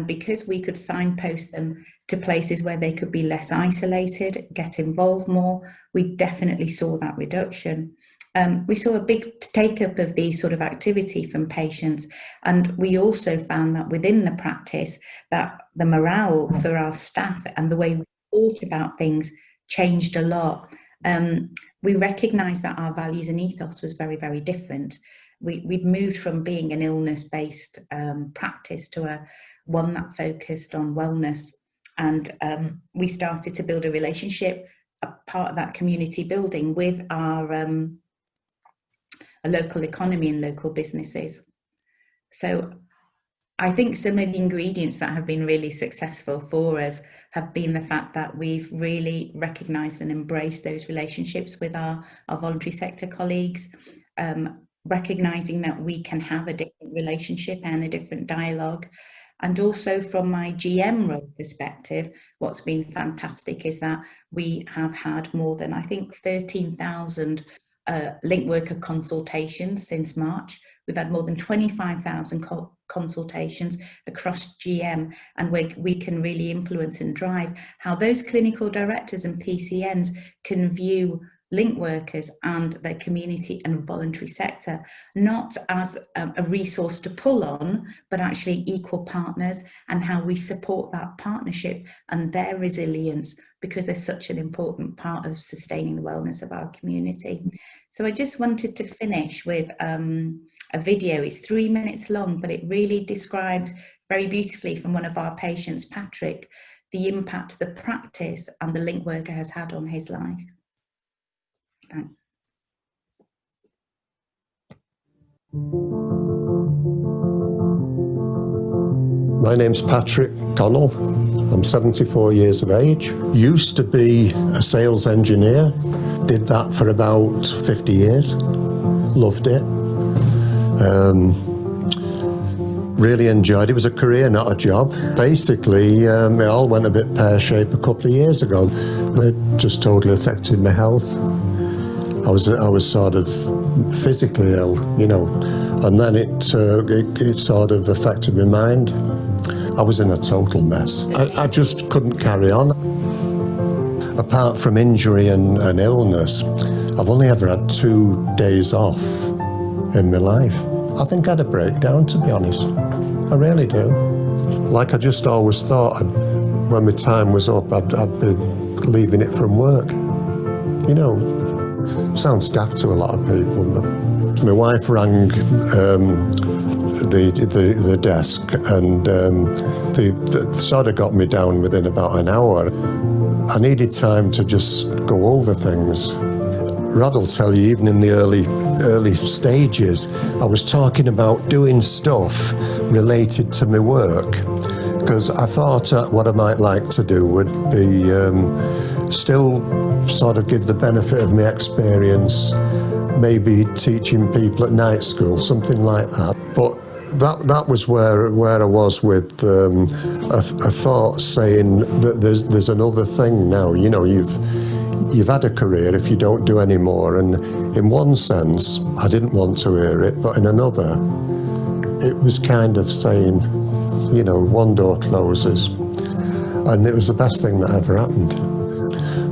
because we could signpost them to places where they could be less isolated, get involved more, we definitely saw that reduction. We saw a big take-up of these sort of activity from patients, and we also found that within the practice that the morale for our staff and the way we thought about things changed a lot. We recognised that our values and ethos was very, very different. We'd moved from being an illness-based practice to one that focused on wellness, and we started to build a relationship, a part of that community building with our local economy and local businesses. So I think some of the ingredients that have been really successful for us have been the fact that we've really recognised and embraced those relationships with our voluntary sector colleagues, recognising that we can have a different relationship and a different dialogue. And also from my GM role perspective, what's been fantastic is that we have had more than, I think, 13,000 link worker consultations since March. We've had more than 25,000 consultations across GM, and we can really influence and drive how those clinical directors and PCNs can view link workers and their community and voluntary sector, not as a resource to pull on, but actually equal partners, and how we support that partnership and their resilience, because they're such an important part of sustaining the wellness of our community. So I just wanted to finish with a video. It's 3 minutes long, but it really describes very beautifully from one of our patients, Patrick, the impact the practice and the link worker has had on his life. Thanks. My name's Patrick Connell. I'm 74 years of age. Used to be a sales engineer. Did that for about 50 years. Loved it. Really enjoyed it. It was a career, not a job. Basically, it all went a bit pear-shaped a couple of years ago. It just totally affected my health. I was sort of physically ill, you know, and then it sort of affected my mind. I was in a total mess. I just couldn't carry on. Apart from injury and illness, I've only ever had 2 days off in my life. I think I had a breakdown, to be honest. I really do. Like I just always thought, when my time was up, I'd be leaving it from work. You know, sounds daft to a lot of people, but my wife rang the desk, and they sort of got me down within about an hour. I needed time to just go over things. Rod will tell you, even in the early stages, I was talking about doing stuff related to my work, because I thought what I might like to do would be still sort of give the benefit of my experience, maybe teaching people at night school, something like that. But that was where I was with a thought saying that there's another thing now. You know, you've had a career if you don't do any more, and in one sense I didn't want to hear it, but in another it was kind of saying, you know, one door closes, and it was the best thing that ever happened.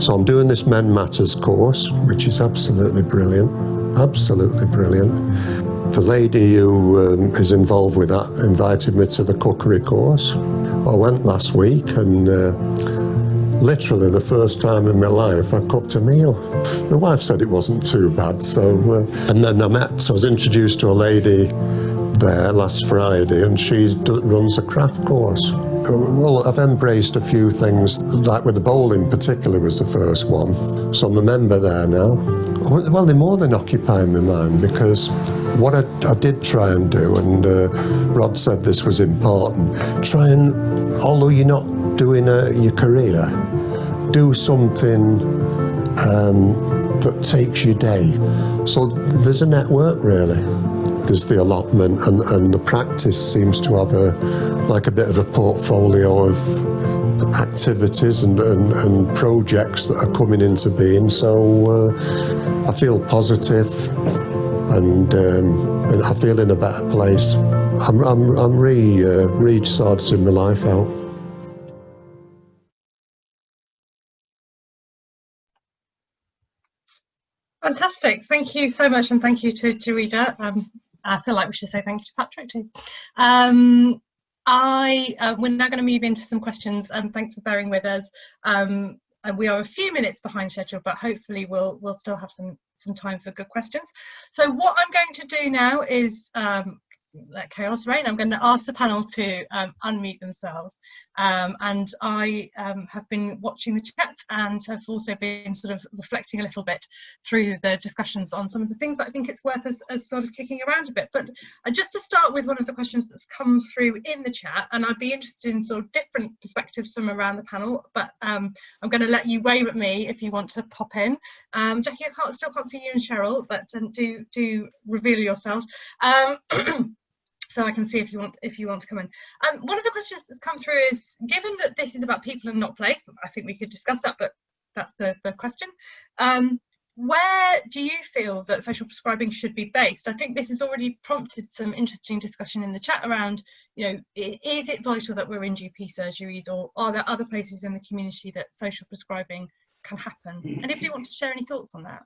So I'm doing this Men Matters course, which is absolutely brilliant, absolutely brilliant. The lady who is involved with that invited me to the cookery course. I went last week, and literally the first time in my life I cooked a meal. My wife said it wasn't too bad, so and then I was introduced to a lady there last Friday, and she runs a craft course. Well, I've embraced a few things, like with the bowling particularly was the first one, so I'm a member there now. Well, they're more than occupying my mind, because what I did try and do, and Rod said this was important, try and, although you're not doing your career, do something that takes your day. So there's a network really. There's the allotment, and the practice seems to have a bit of a portfolio of activities and projects that are coming into being. So I feel positive, and I feel in a better place. I'm re-sorting my life out. Fantastic. Thank you so much, and thank you to Jaweeda. I feel like we should say thank you to Patrick too. We're now going to move into some questions, and thanks for bearing with us. And we are a few minutes behind schedule, but hopefully we'll still have some time for good questions. So what I'm going to do now is let chaos reign. I'm going to ask the panel to unmute themselves, and I have been watching the chat and have also been sort of reflecting a little bit through the discussions on some of the things that I think it's worth us sort of kicking around a bit. But just to start with one of the questions that's come through in the chat, and I'd be interested in sort of different perspectives from around the panel, but I'm going to let you wave at me if you want to pop in. Jackie, I still can't see you and Sheryl, but do reveal yourselves. So I can see if you want to come in. One of the questions that's come through is, given that this is about people and not place, I think we could discuss that, but that's the question. Where do you feel that social prescribing should be based? I think this has already prompted some interesting discussion in the chat around, you know, is it vital that we're in GP surgeries, or are there other places in the community that social prescribing can happen? Anybody want to share any thoughts on that?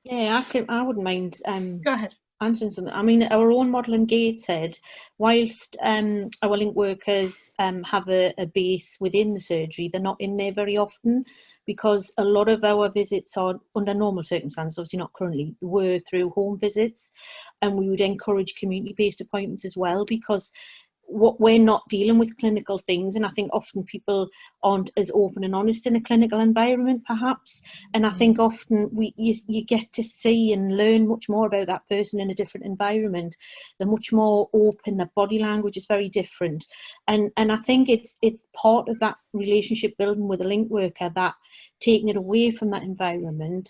Yeah, I wouldn't mind. Go ahead. Answering something. I mean, our own model in Gateshead, whilst our link workers have a base within the surgery, they're not in there very often, because a lot of our visits are, under normal circumstances, obviously not currently, were through home visits, and we would encourage community-based appointments as well, because what we're not dealing with clinical things, and I think often people aren't as open and honest in a clinical environment perhaps, and I think often you get to see and learn much more about that person in a different environment. They're much more open, their body language is very different, and I think it's part of that relationship building with a link worker, that taking it away from that environment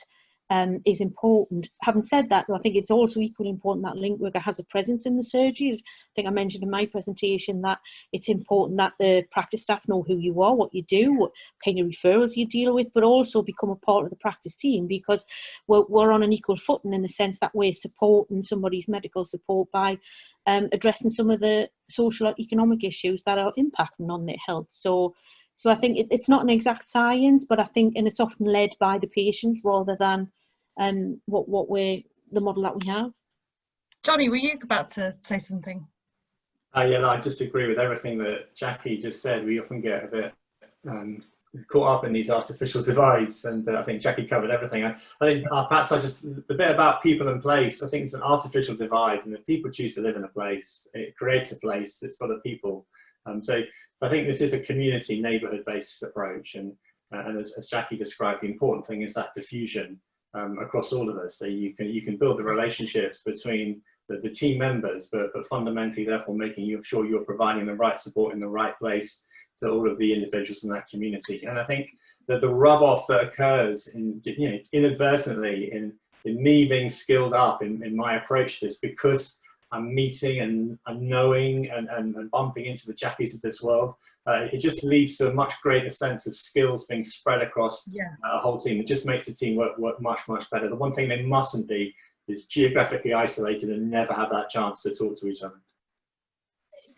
is important. Having said that, I think it's also equally important that link worker has a presence in the surgery. I think I mentioned in my presentation that it's important that the practice staff know who you are, what you do, what kind of referrals you deal with, but also become a part of the practice team, because we're on an equal footing in the sense that we're supporting somebody's medical support by addressing some of the social or economic issues that are impacting on their health. So I think it's not an exact science, but I think, and it's often led by the patient rather than the model that we have. Jonny, were you about to say something? Yeah, no, I just agree with everything that Jackie just said. We often get a bit caught up in these artificial divides, and I think Jackie covered everything. I think perhaps the bit about people and place, I think it's an artificial divide, and if people choose to live in a place, it creates a place, it's for the people. So I think this is a community, neighbourhood-based approach, and And as Jackie described, the important thing is that diffusion across all of us. So you can build the relationships between the team members, but fundamentally, therefore, making sure you're providing the right support in the right place to all of the individuals in that community. And I think that the rub-off that occurs inadvertently in me being skilled up in my approach to this, because I'm meeting and I'm knowing and bumping into the Jackies of this world, it just leads to a much greater sense of skills being spread across a whole team. It just makes the team work much, much better. The one thing they mustn't be is geographically isolated and never have that chance to talk to each other.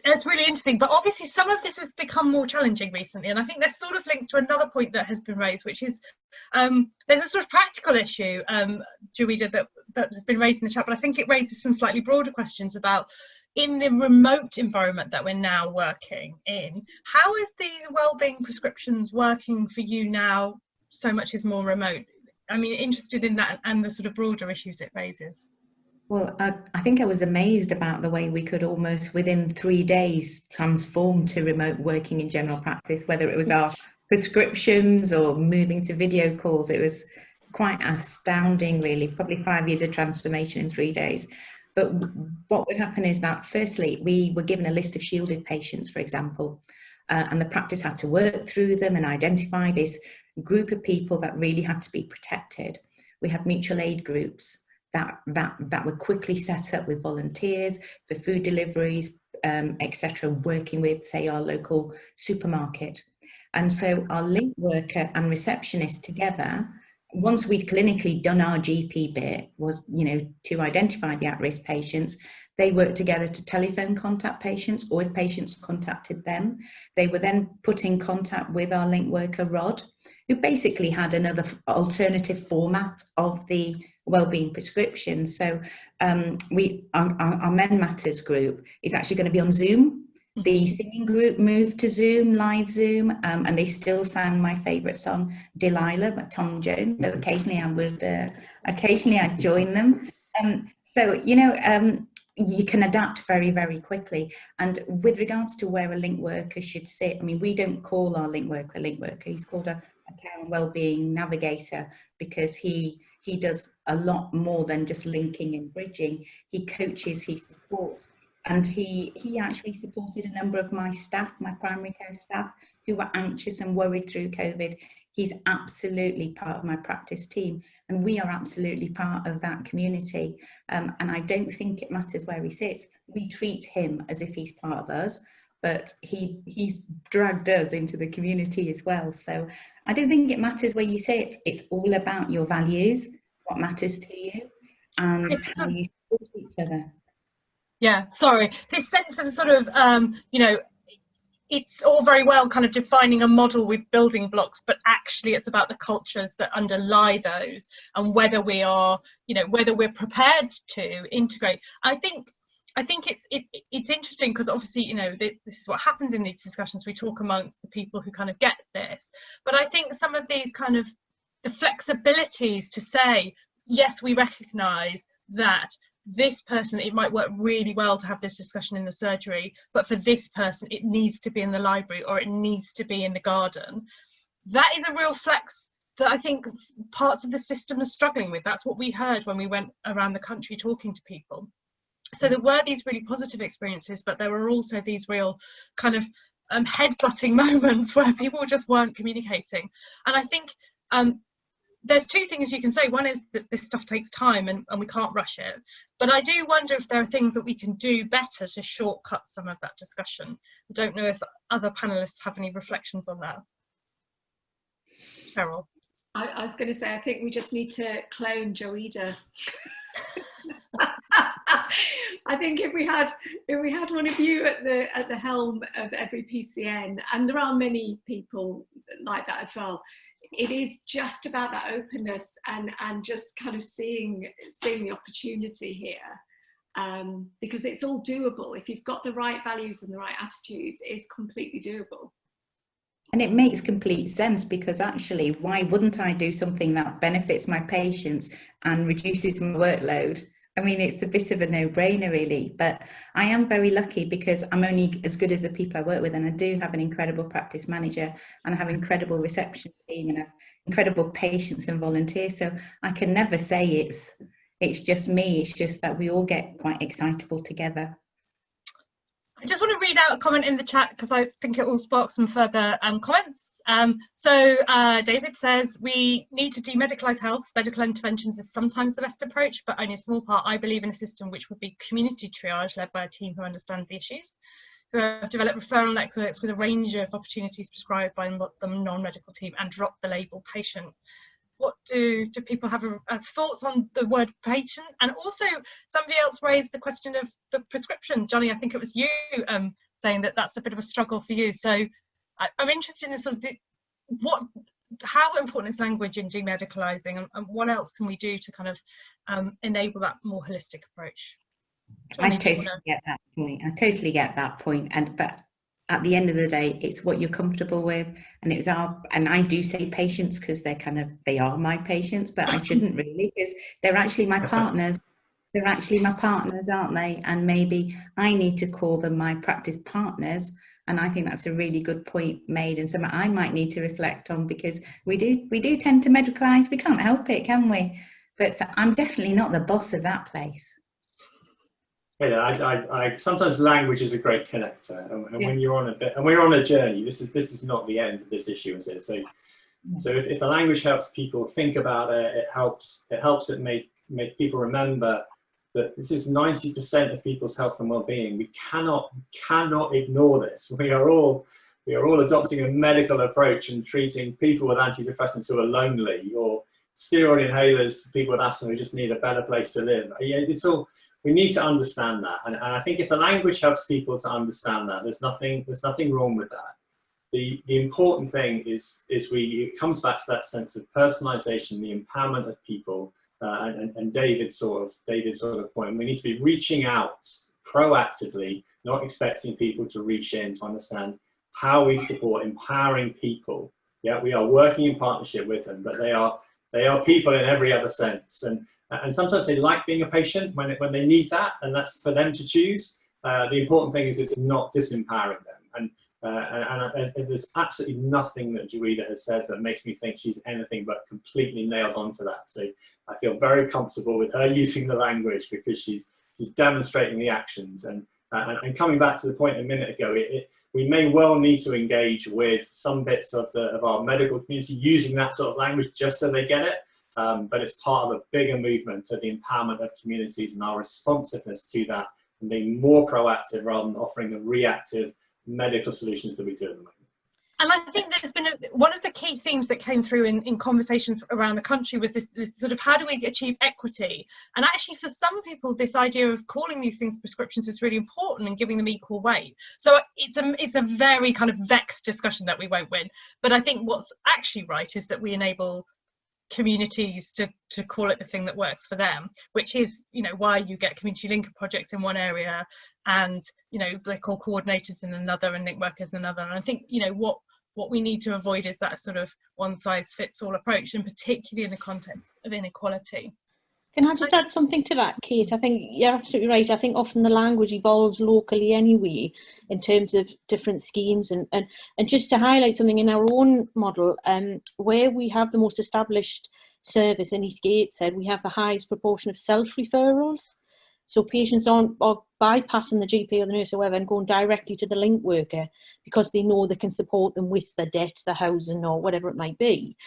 It's really interesting, but obviously some of this has become more challenging recently, and I think there's sort of linked to another point that has been raised, which is there's a sort of practical issue, Jaweeda, that has been raised in the chat, but I think it raises some slightly broader questions about, in the remote environment that we're now working in, how is the wellbeing prescriptions working for you now so much is more remote? I mean, interested in that and the sort of broader issues it raises. Well, I think I was amazed about the way we could almost within 3 days transform to remote working in general practice, whether it was our prescriptions or moving to video calls. It was quite astounding, really, probably 5 years of transformation in 3 days. But what would happen is that, firstly, we were given a list of shielded patients, for example, and the practice had to work through them and identify this group of people that really had to be protected. We had mutual aid groups that were quickly set up with volunteers for food deliveries, etc., working with, say, our local supermarket. And so our link worker and receptionist together, once we'd clinically done our GP bit, was, to identify the at-risk patients, they worked together to telephone contact patients, or if patients contacted them, they were then put in contact with our link worker, Rod, who basically had another alternative format of the wellbeing prescription. So our Men Matters group is actually going to be on Zoom. The singing group moved to Zoom, live Zoom, and they still sang my favourite song, Delilah, by Tom Jones. So occasionally I'd join them. You can adapt very, very quickly. And with regards to where a link worker should sit, I mean, we don't call our link worker a link worker. He's called a care and wellbeing navigator, because he does a lot more than just linking and bridging. He coaches, he supports. And he actually supported a number of my staff, my primary care staff, who were anxious and worried through COVID. He's absolutely part of my practice team, and we are absolutely part of that community. And I don't think it matters where he sits. We treat him as if he's part of us, but he's dragged us into the community as well. So I don't think it matters where you sit. It's all about your values, what matters to you, and how you support each other. Yeah, sorry. This sense of sort of, it's all very well kind of defining a model with building blocks, but actually it's about the cultures that underlie those and whether we are, whether we're prepared to integrate. I think it's interesting because obviously, this is what happens in these discussions. We talk amongst the people who kind of get this, but I think some of these kind of the flexibilities to say, yes, we recognise that this person, it might work really well to have this discussion in the surgery, but for this person it needs to be in the library or it needs to be in the garden. That is a real flex that I think parts of the system are struggling with. That's what we heard when we went around the country talking to people. So there were these really positive experiences, but there were also these real kind of head-butting moments where people just weren't communicating. And I think there's two things you can say. One is that this stuff takes time and we can't rush it. But I do wonder if there are things that we can do better to shortcut some of that discussion. I don't know if other panellists have any reflections on that. Sheryl. I was going to say, I think we just need to clone Jaweeda. I think if we had one of you at the helm of every PCN, and there are many people like that as well, it is just about that openness and just kind of seeing the opportunity here, because it's all doable. If you've got the right values and the right attitudes, it's completely doable. And it makes complete sense, because actually, why wouldn't I do something that benefits my patients and reduces my workload I mean, it's a bit of a no-brainer, really, but I am very lucky because I'm only as good as the people I work with, and I do have an incredible practice manager, and I have incredible reception team, and I have incredible patients and volunteers. So I can never say it's just me. It's just that we all get quite excitable together. I just want to read out a comment in the chat because I think it will spark some further comments. David says, we need to demedicalise health. Medical interventions is sometimes the best approach, but only a small part. I believe in a system which would be community triage led by a team who understand the issues, who have developed referral networks with a range of opportunities prescribed by the non-medical team and drop the label patient. What do people have thoughts on the word patient? And also somebody else raised the question of the prescription. Jonny, I think it was you saying that that's a bit of a struggle for you. So I'm interested in sort of how important is language in demedicalising, and what else can we do to kind of enable that more holistic approach? I totally get that point. I totally get that point. But at the end of the day, it's what you're comfortable with, and I do say patients because they are my patients, but I shouldn't really, because they're actually my partners. They're actually my partners, aren't they? And maybe I need to call them my practice partners. And I think that's a really good point made, and something I might need to reflect on, because we do tend to medicalise. We can't help it, can we? But I'm definitely not the boss of that place. Yeah, I sometimes language is a great connector, and when you're on a journey, this is not the end of this issue, is it? So if the language helps people think about it, it helps it make people remember that this is 90% of people's health and well-being. We cannot ignore this. We are all adopting a medical approach and treating people with antidepressants who are lonely, or steroid inhalers, people with asthma who just need a better place to live. Yeah, it's all. We need to understand that, and I think if the language helps people to understand that, there's nothing wrong with that. The important thing is it comes back to that sense of personalisation, the empowerment of people, and David's sort of point. We need to be reaching out proactively, not expecting people to reach in, to understand how we support empowering people. Yeah, we are working in partnership with them, but they are people in every other sense, and sometimes they like being a patient when they need that, and that's for them to choose. The important thing is it's not disempowering them, and there's absolutely nothing that Jaweeda has said that makes me think she's anything but completely nailed onto that. So I feel very comfortable with her using the language, because she's demonstrating the actions. And coming back to the point a minute ago, we may well need to engage with some bits of our medical community using that sort of language just so they get it. But it's part of a bigger movement to the empowerment of communities and our responsiveness to that, and being more proactive rather than offering the reactive medical solutions that we do at the moment. And I think there's been one of the key themes that came through in conversations around the country was this sort of, how do we achieve equity? And actually for some people, this idea of calling these things prescriptions is really important and giving them equal weight. So it's a very kind of vexed discussion that we won't win. But I think what's actually right is that we enable communities to call it the thing that works for them, which is, you know, why you get community linker projects in one area, and, you know, they're called coordinators in another and link workers in another. And I think, you know, what we need to avoid is that sort of one size fits all approach, and particularly in the context of inequality. Can I just add something to that, Kate? I think you're absolutely right. I think often the language evolves locally anyway in terms of different schemes. And just to highlight something in our own model, where we have the most established service in East Gateshead, we have the highest proportion of self-referrals. So patients are bypassing the GP or the nurse or whatever and going directly to the link worker because they know they can support them with the debt, the housing, or whatever it might be.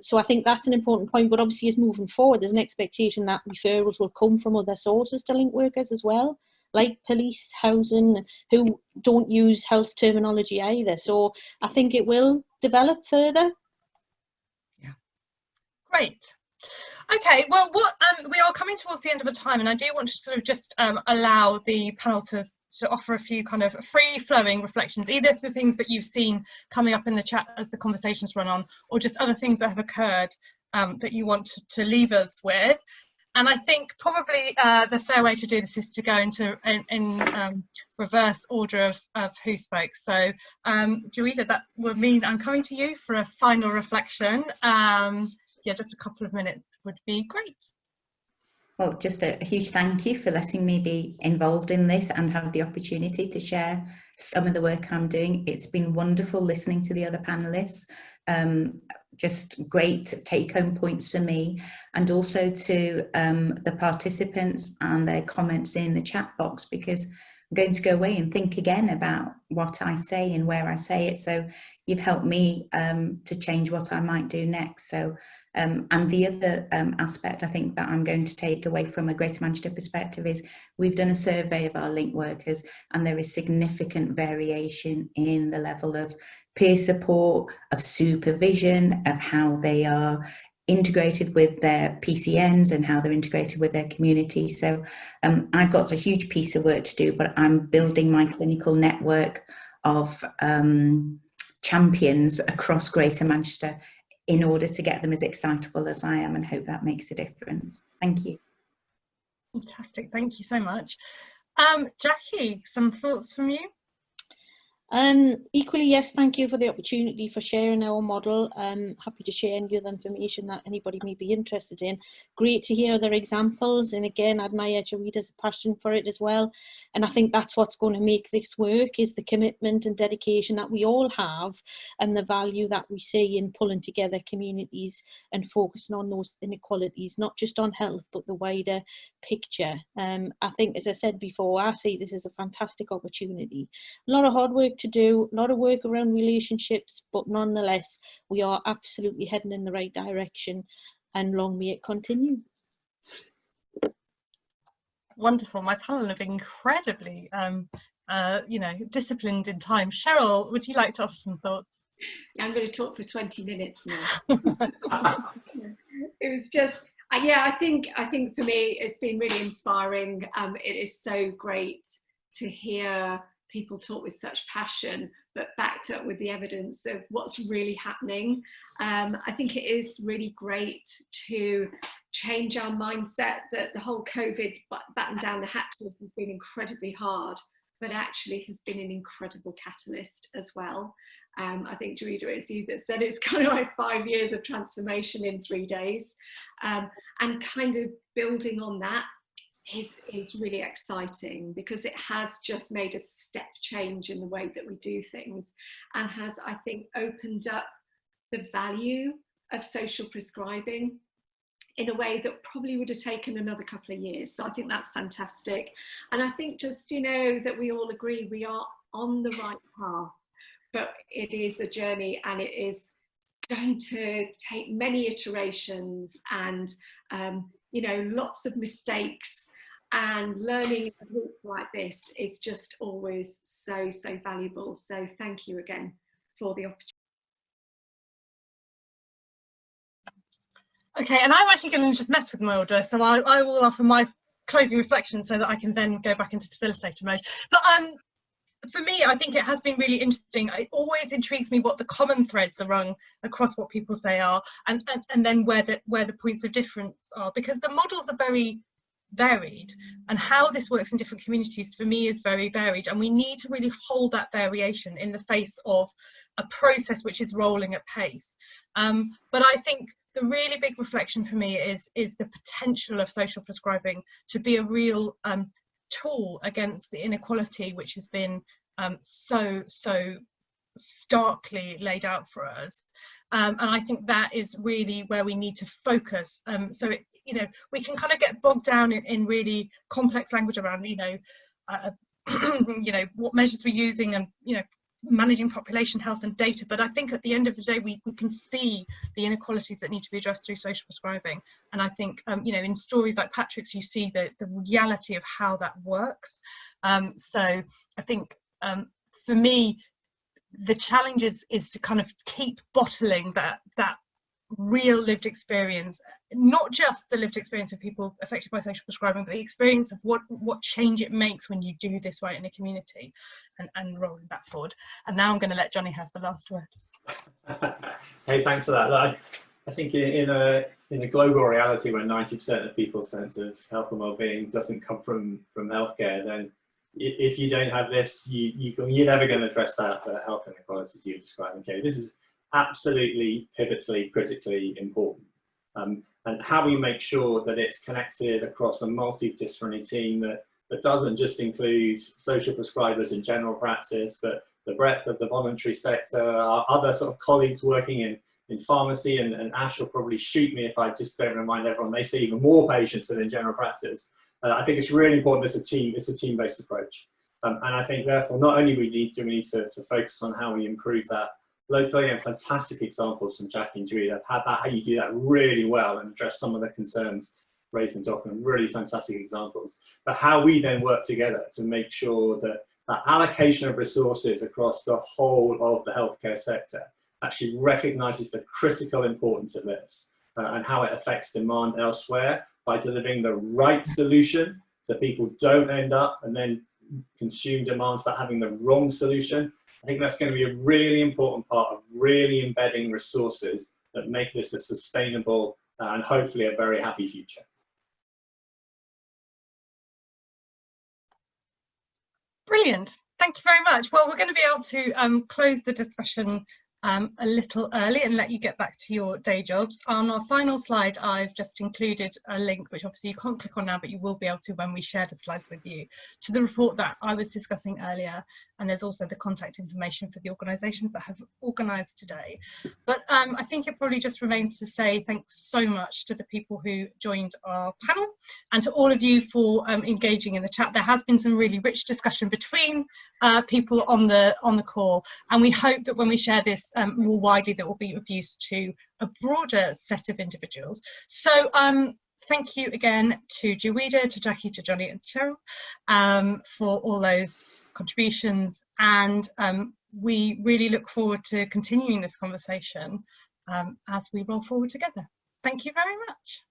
So I think that's an important point, but obviously as moving forward, there's an expectation that referrals will come from other sources to link workers as well, like police, housing, who don't use health terminology either. So I think it will develop further. Yeah, great. Okay, well, we are coming towards the end of the time, and I do want to sort of just allow the panel to offer a few kind of free-flowing reflections, either the things that you've seen coming up in the chat as the conversations run on, or just other things that have occurred that you want to leave us with. And I think probably the fair way to do this is to go in reverse order of who spoke. So, Jaweeda, that would mean I'm coming to you for a final reflection. Yeah, just a couple of minutes would be great. Well, just a huge thank you for letting me be involved in this and have the opportunity to share some of the work I'm doing. It's been wonderful listening to the other panelists. Just great take-home points for me, and also to the participants and their comments in the chat box, because I'm going to go away and think again about what I say and where I say it. So you've helped me to change what I might do next. So and the other aspect I think that I'm going to take away from a Greater Manchester perspective is we've done a survey of our link workers, and there is significant variation in the level of peer support, of supervision, of how they are integrated with their PCNs and how they're integrated with their community. So I've got a huge piece of work to do, but I'm building my clinical network of champions across Greater Manchester in order to get them as excitable as I am, and hope that makes a difference. Thank you. Fantastic, thank you so much. Jackie, some thoughts from you? Equally, yes, thank you for the opportunity for sharing our model. Happy to share any other information that anybody may be interested in. Great to hear other examples, and again, I admire Jaweeda's passion for it as well. And I think that's what's going to make this work, is the commitment and dedication that we all have, and the value that we see in pulling together communities and focusing on those inequalities, not just on health, but the wider picture. I think, as I said before, I see this as a fantastic opportunity. A lot of hard work to do, a lot of work around relationships, but nonetheless we are absolutely heading in the right direction, and long may it continue. Wonderful. My panel have been incredibly disciplined in time. Cheryl, would you like to offer some thoughts? I'm going to talk for 20 minutes now. It was just, yeah, I think for me it's been really inspiring. It is so great to hear people talk with such passion, but backed up with the evidence of what's really happening. I think it is really great to change our mindset that the whole COVID batten down the hatches has been incredibly hard, but actually has been an incredible catalyst as well. I think, Jaweeda, it's you that said it's kind of like 5 years of transformation in 3 days, and kind of building on that is really exciting, because it has just made a step change in the way that we do things, and has, I think, opened up the value of social prescribing in a way that probably would have taken another couple of years. So I think that's fantastic. And I think just, that we all agree we are on the right path, but it is a journey, and it is going to take many iterations and, lots of mistakes. And learning in groups like this is just always so valuable. So thank you again for the opportunity. Okay, and I'm actually going to just mess with my order, so I will offer my closing reflection so that I can then go back into facilitator mode. But for me, I think it has been really interesting. It always intrigues me what the common threads are rung across what people say are, and then where the points of difference are, because the models are very varied, and how this works in different communities for me is very varied, and we need to really hold that variation in the face of a process which is rolling at pace. But I think the really big reflection for me is the potential of social prescribing to be a real tool against the inequality which has been so starkly laid out for us, and I think that is really where we need to focus. We can kind of get bogged down in really complex language around what measures we're using, and managing population health and data, but I think at the end of the day we can see the inequalities that need to be addressed through social prescribing. And I think in stories like Patrick's you see the reality of how that works. So I think for me the challenge is to kind of keep bottling that real lived experience, not just the lived experience of people affected by social prescribing, but the experience of what change it makes when you do this right in a community, and rolling that forward. And now I'm going to let Jonny have the last word. Hey, thanks for that. I think in a global reality where 90% of people's sense of health and well-being doesn't come from healthcare, then if you don't have this, you're never going to address that health inequalities you're describing. Okay, this is absolutely pivotally critically important. and how we make sure that it's connected across a multidisciplinary team that doesn't just include social prescribers in general practice, but the breadth of the voluntary sector, our other sort of colleagues working in pharmacy, and Ash will probably shoot me if I just don't remind everyone they see even more patients than in general practice. I think it's really important it's a team-based approach. And I think therefore not only do we need to focus on how we improve that locally, and fantastic examples from Jackie and Jaweeda of how you do that really well and address some of the concerns raised in document, really fantastic examples, but how we then work together to make sure that that allocation of resources across the whole of the healthcare sector actually recognises the critical importance of this and how it affects demand elsewhere by delivering the right solution so people don't end up and then consume demands but having the wrong solution. I think that's going to be a really important part of really embedding resources that make this a sustainable and hopefully a very happy future. Brilliant. Thank you very much. Well, we're going to be able to close the discussion a little early and let you get back to your day jobs. On our final slide, I've just included a link, which obviously you can't click on now, but you will be able to when we share the slides with you, to the report that I was discussing earlier. And there's also the contact information for the organisations that have organised today. But I think it probably just remains to say thanks so much to the people who joined our panel and to all of you for engaging in the chat. There has been some really rich discussion between people on the call, and we hope that when we share this more widely, that will be of use to a broader set of individuals. So thank you again to Jaweeda, to Jackie, to Jonny and Sheryl for all those contributions, and we really look forward to continuing this conversation as we roll forward together. Thank you very much.